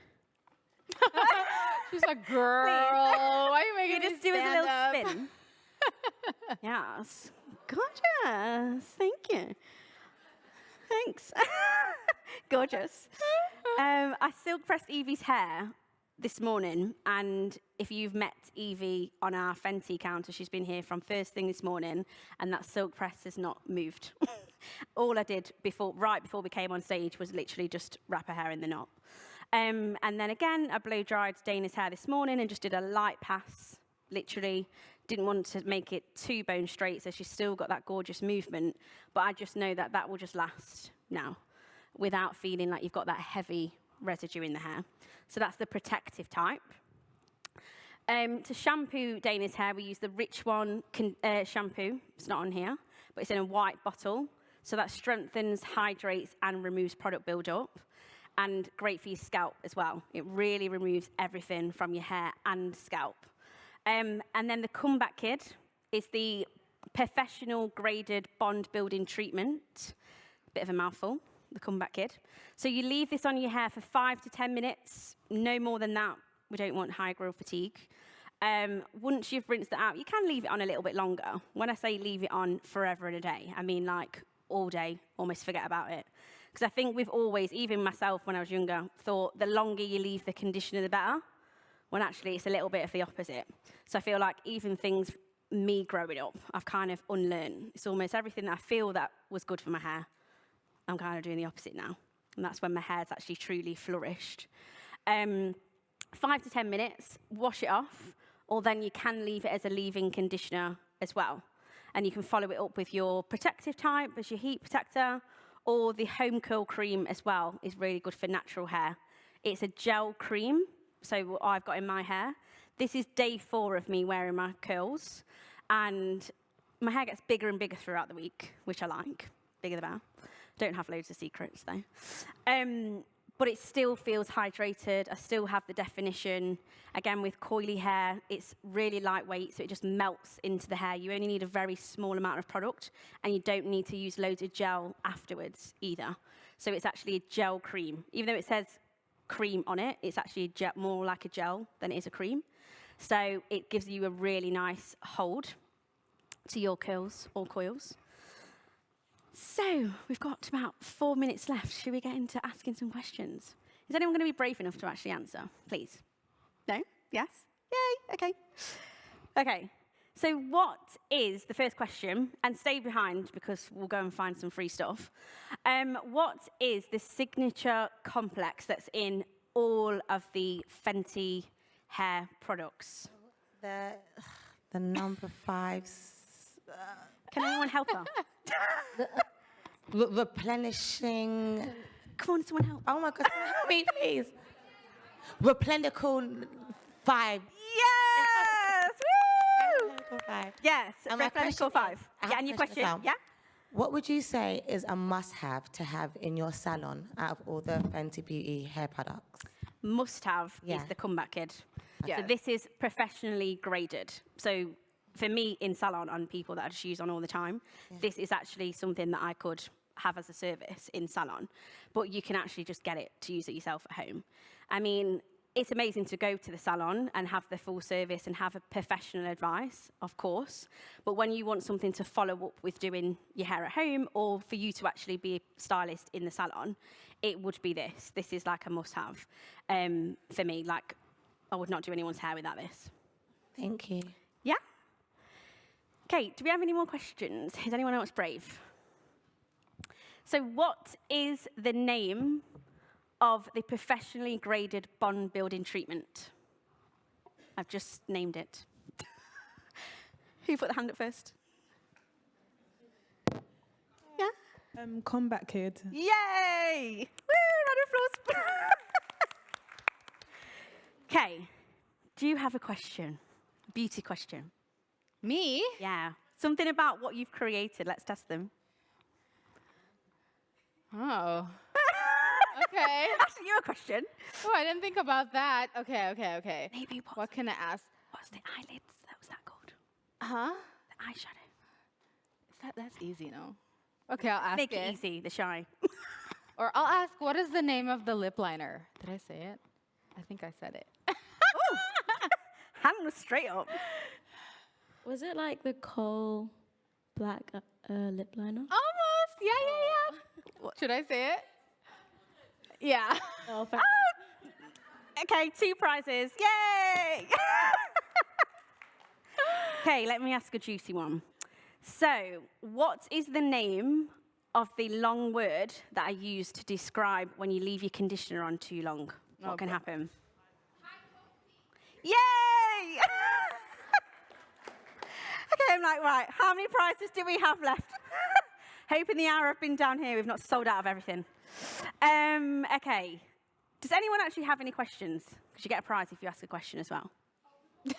She's like, girl, why are you making me just do a stand little up? spin. Yes. Gorgeous. Thank you. Thanks. Gorgeous. I silk pressed Evie's hair this morning, and if you've met Evie on our Fenty counter, she's been here from first thing this morning, and that silk press has not moved. All I did right before we came on stage was literally just wrap her hair in the knot. And then again, I blow dried Dana's hair this morning and just did a light pass, literally. Didn't want to make it too bone straight, so she's still got that gorgeous movement, but I just know that that will just last now without feeling like you've got that heavy residue in the hair. So that's the protective type. To shampoo Dana's hair, we use the Rich One shampoo. It's not on here, but it's in a white bottle. So that strengthens, hydrates, and removes product buildup. And great for your scalp as well. It really removes everything from your hair and scalp. And then the Comeback Kid is the professional graded bond building treatment. Bit of a mouthful, the Comeback Kid. So you leave this on your hair for 5 to 10 minutes, no more than that. We don't want high growth fatigue. Once you've rinsed it out, you can leave it on a little bit longer. When I say leave it on forever and a day, I mean like all day, almost forget about it. Because I think we've always, even myself when I was younger, thought the longer you leave the conditioner, the better. When actually it's a little bit of the opposite. So I feel like even things, me growing up, I've kind of unlearned. It's almost everything that I feel that was good for my hair, I'm kind of doing the opposite now. And that's when my hair's actually truly flourished. 5 to 10 minutes, wash it off, or then you can leave it as a leave-in conditioner as well. And you can follow it up with your protective type as your heat protector, or the home curl cream as well is really good for natural hair. It's a gel cream, so what I've got in my hair. This is day 4 of me wearing my curls, and my hair gets bigger and bigger throughout the week, which I like. Bigger the better. Don't have loads of secrets, though. But it still feels hydrated. I still have the definition. Again, with coily hair, it's really lightweight, so it just melts into the hair. You only need a very small amount of product, and you don't need to use loads of gel afterwards either. So it's actually a gel cream. Even though it says cream on it, it's actually more like a gel than it is a cream. So it gives you a really nice hold to your curls or coils. So we've got about 4 minutes left. Should we get into asking some questions? Is anyone going to be brave enough to actually answer? Please. No? Yes? Yay. Okay. Okay. So what is the first question? And stay behind because we'll go and find some free stuff. What is the signature complex that's in all of the Fenty hair products? The number 5. Can anyone help her? Replenishing. Come on, someone help. Oh my God, help me, please. Replenical 5. Yes! Woo! Replenical 5. Yes, And my Replenical question 5. is- I Yeah, have and a your question question, as yeah? What would you say is a must-have to have in your salon out of all the Fenty Beauty hair products? Must have Yeah. is the comeback kid. Yeah. So this is professionally graded. So for me in salon and people that I just use on all the time, this is actually something that I could have as a service in salon, but you can actually just get it to use it yourself at home. I mean, it's amazing to go to the salon and have the full service and have a professional advice, of course, but when you want something to follow up with doing your hair at home or for you to actually be a stylist in the salon, it would be this. This is like a must-have for me. Like, I would not do anyone's hair without this. Thank you. Yeah? Okay, do we have any more questions? Is anyone else brave? So what is the name of the professionally graded bond building treatment? I've just named it. Who put the hand up first? Yeah? Combat Kid. Yay! Woo, round of applause. Okay, do you have a question? Beauty question. Me? Yeah. Something about what you've created. Let's test them. Oh. Okay. Asking you a question. Oh, I didn't think about that. Okay. Maybe What can I ask? what's the eyelids? That was that called? Huh? The eyeshadow. That's easy, no? Okay, I'll ask Make it. it easy, the shy. Or I'll ask, what is the name of the lip liner? Did I say it? I think I said it. Hand was straight up. Was it like the coal black lip liner? Almost. Yeah. Should I say it? Yeah. Oh, Okay, 2 prizes. Yay! Okay, let me ask a juicy one. So, what is the name of the long word that I use to describe when you leave your conditioner on too long? What can happen? Yay! Okay, I'm like, right, how many prizes do we have left? Hoping the hour I've been down here, we've not sold out of everything. Okay. Does anyone actually have any questions? Because you get a prize if you ask a question as well. What's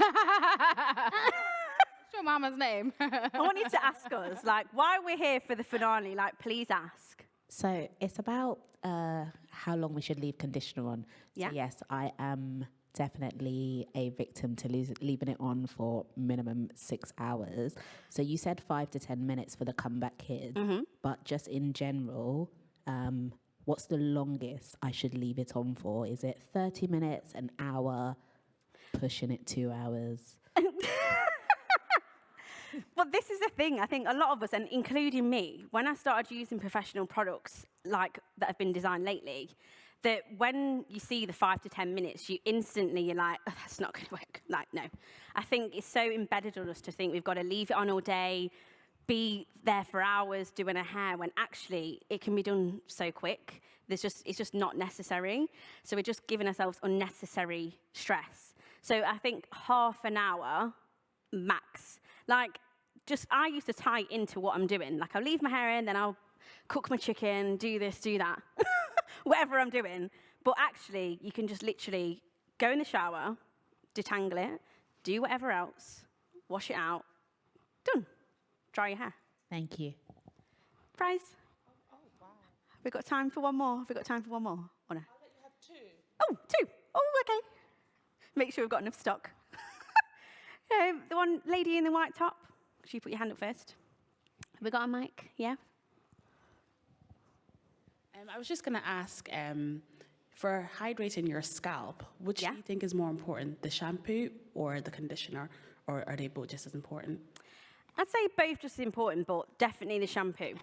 your mama's name? I want you to ask us, like, why we're here for the finale, like, please ask. So it's about how long we should leave conditioner on. Yeah. So yes, I am definitely a victim to leaving it on for minimum 6 hours. So you said 5 to 10 minutes for the comeback kid, but just in general, what's the longest I should leave it on for? Is it 30 minutes, an hour, pushing it 2 hours? But this is the thing, I think a lot of us, and including me, when I started using professional products like that have been designed lately, that when you see the 5 to 10 minutes, you're like, oh, that's not going to work. Like, no. I think it's so embedded on us to think we've got to leave it on all day, be there for hours doing a hair, when actually it can be done so quick. It's just not necessary. So we're just giving ourselves unnecessary stress. So I think half an hour max. Like, I used to tie into what I'm doing. Like, I'll leave my hair in, then I'll cook my chicken, do this, do that, whatever I'm doing. But actually, you can just literally go in the shower, detangle it, do whatever else, wash it out, done. Dry your hair. Thank you. Prize. Have we got time for one more? Have we got time for one more? Or no? I'll let you have 2. Oh, 2. Oh, okay. Make sure we've got enough stock. The one lady in the white top. Could you put your hand up first? Have we got a mic? Yeah? I was just going to ask, for hydrating your scalp, which do you think is more important, the shampoo or the conditioner, or are they both just as important? I'd say both just as important, but definitely the shampoo.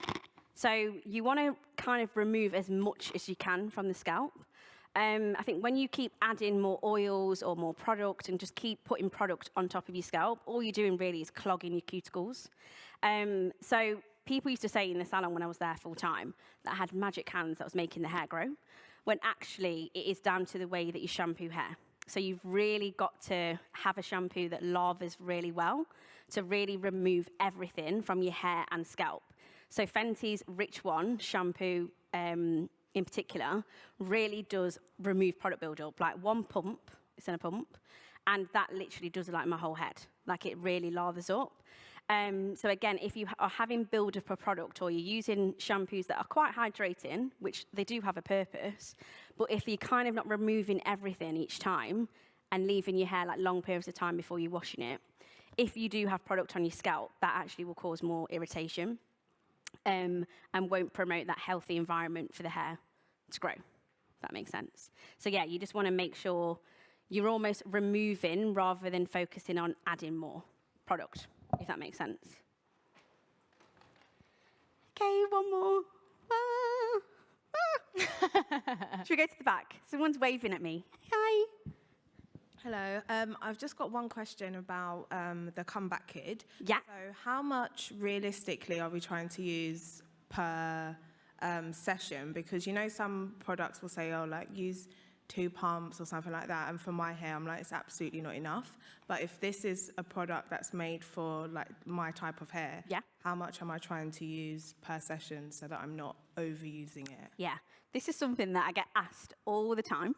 So you want to kind of remove as much as you can from the scalp. I think when you keep adding more oils or more product and just keep putting product on top of your scalp, all you're doing really is clogging your cuticles. So people used to say in the salon when I was there full time that I had magic hands that was making the hair grow, when actually it is down to the way that you shampoo hair. So you've really got to have a shampoo that lavers really well to really remove everything from your hair and scalp. So Fenty's Rich One shampoo in particular really does remove product buildup. Like one pump, it's in a pump, and that literally does like my whole head. Like it really lathers up. So again, if you are having build-up a product or you're using shampoos that are quite hydrating, which they do have a purpose, but if you're kind of not removing everything each time and leaving your hair like long periods of time before you're washing it, if you do have product on your scalp, that actually will cause more irritation and won't promote that healthy environment for the hair to grow, if that makes sense. So yeah, you just want to make sure you're almost removing rather than focusing on adding more product, if that makes sense. Okay, one more. Should we go to the back? Someone's waving at me. Hi. Hello. I've just got one question about the comeback kid. Yeah. So how much realistically are we trying to use per session? Because, you know, some products will say, oh, like use 2 pumps or something like that. And for my hair, I'm like, it's absolutely not enough. But if this is a product that's made for like my type of hair, how much am I trying to use per session so that I'm not overusing it? Yeah, this is something that I get asked all the time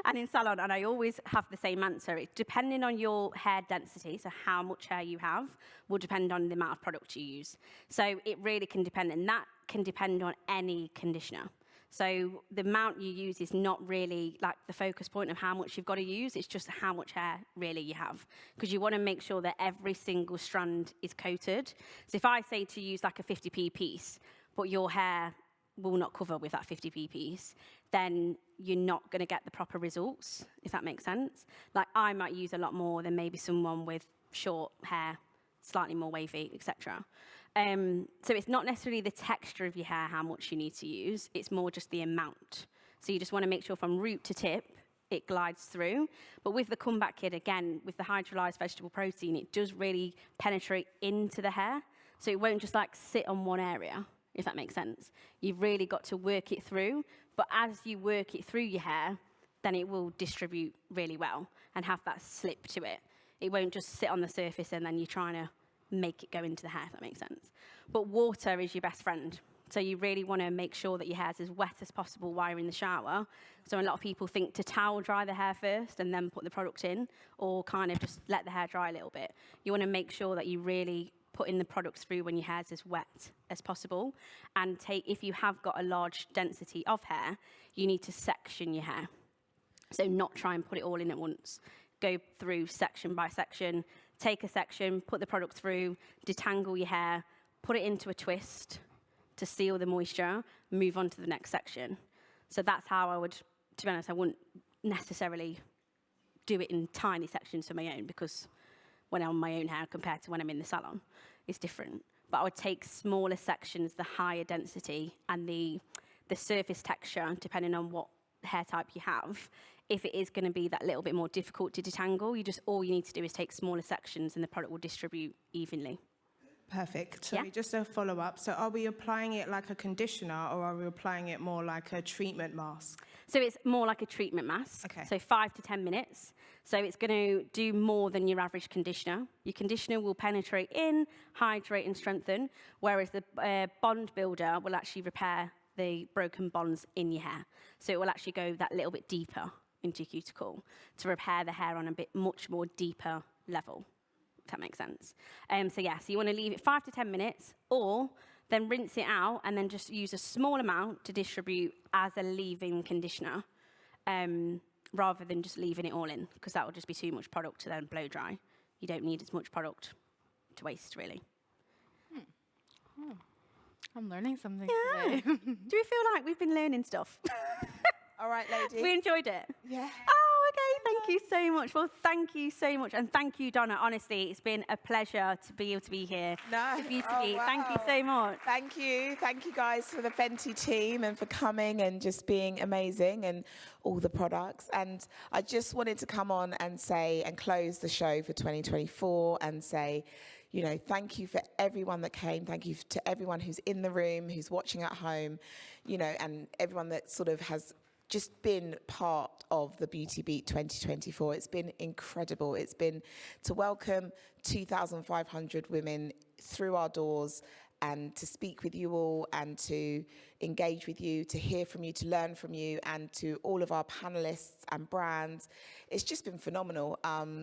and in salon, and I always have the same answer. It's depending on your hair density, so how much hair you have will depend on the amount of product you use. So it really can depend, and that can depend on any conditioner. So the amount you use is not really like the focus point of how much you've got to use. It's just how much hair really you have, because you want to make sure that every single strand is coated. So if I say to use like a 50p piece, but your hair will not cover with that 50p piece, then you're not going to get the proper results, if that makes sense. Like I might use a lot more than maybe someone with short hair, slightly more wavy, etc. So it's not necessarily the texture of your hair, how much you need to use, it's more just the amount. So you just want to make sure from root to tip, it glides through. But with the comeback kit, again, with the hydrolyzed vegetable protein, it does really penetrate into the hair. So it won't just like sit on one area, if that makes sense. You've really got to work it through. But as you work it through your hair, then it will distribute really well and have that slip to it. It won't just sit on the surface and then you're trying to make it go into the hair, if that makes sense. But water is your best friend. So you really want to make sure that your hair's as wet as possible while you're in the shower. So a lot of people think to towel dry the hair first and then put the product in, or kind of just let the hair dry a little bit. You want to make sure that you really put in the products through when your hair's as wet as possible. And if you have got a large density of hair, you need to section your hair. So not try and put it all in at once. Go through section by section, take a section, put the product through, detangle your hair, put it into a twist to seal the moisture, move on to the next section. So that's how I would, to be honest, I wouldn't necessarily do it in tiny sections for my own, because when I'm on my own hair compared to when I'm in the salon, it's different. But I would take smaller sections, the higher density and the surface texture, depending on what hair type you have. If it is going to be that little bit more difficult to detangle, all you need to do is take smaller sections and the product will distribute evenly. Perfect. So just a follow-up. So are we applying it like a conditioner, or are we applying it more like a treatment mask? So it's more like a treatment mask. Okay. So 5 to 10 minutes. So it's going to do more than your average conditioner. Your conditioner will penetrate in, hydrate and strengthen, whereas the bond builder will actually repair the broken bonds in your hair. So it will actually go that little bit deeper into your cuticle to repair the hair on a bit much more deeper level, if that makes sense. So you want to leave it 5 to 10 minutes, or then rinse it out and then just use a small amount to distribute as a leave-in conditioner, rather than just leaving it all in, because that will just be too much product to then blow dry. You don't need as much product to waste, really. I'm learning something Yeah. today. Do we feel like we've been learning stuff? All right, ladies. We enjoyed it? Yeah. Oh, okay. Thank you so much. Well, thank you so much. And thank you, Donna. Honestly, it's been a pleasure to be able to be here. No. With you to Oh, be. wow. Thank you so much. Thank you. Thank you guys for the Fenty team and for coming and just being amazing and all the products. And I just wanted to come on and say and close the show for 2024 and say, you know, thank you for everyone that came. Thank you to everyone who's in the room, who's watching at home, you know, and everyone that sort of has just been part of the Beauty Beat 2024. It's been incredible. It's been to welcome 2,500 women through our doors and to speak with you all and to engage with you, to hear from you, to learn from you, and to all of our panelists and brands. It's just been phenomenal.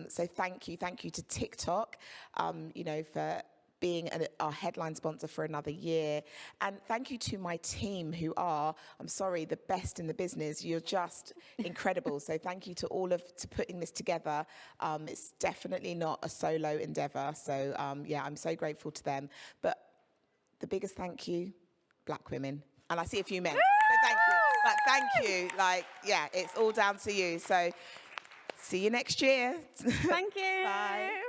So thank you to TikTok, you know, for being our headline sponsor for another year. And thank you to my team who are, I'm sorry, the best in the business. You're just incredible. So thank you to all to putting this together. It's definitely not a solo endeavor. So yeah, I'm so grateful to them. But the biggest thank you, Black women. And I see a few men. So thank you. Like, thank you. Like, yeah, it's all down to you. So see you next year. Thank you. Bye.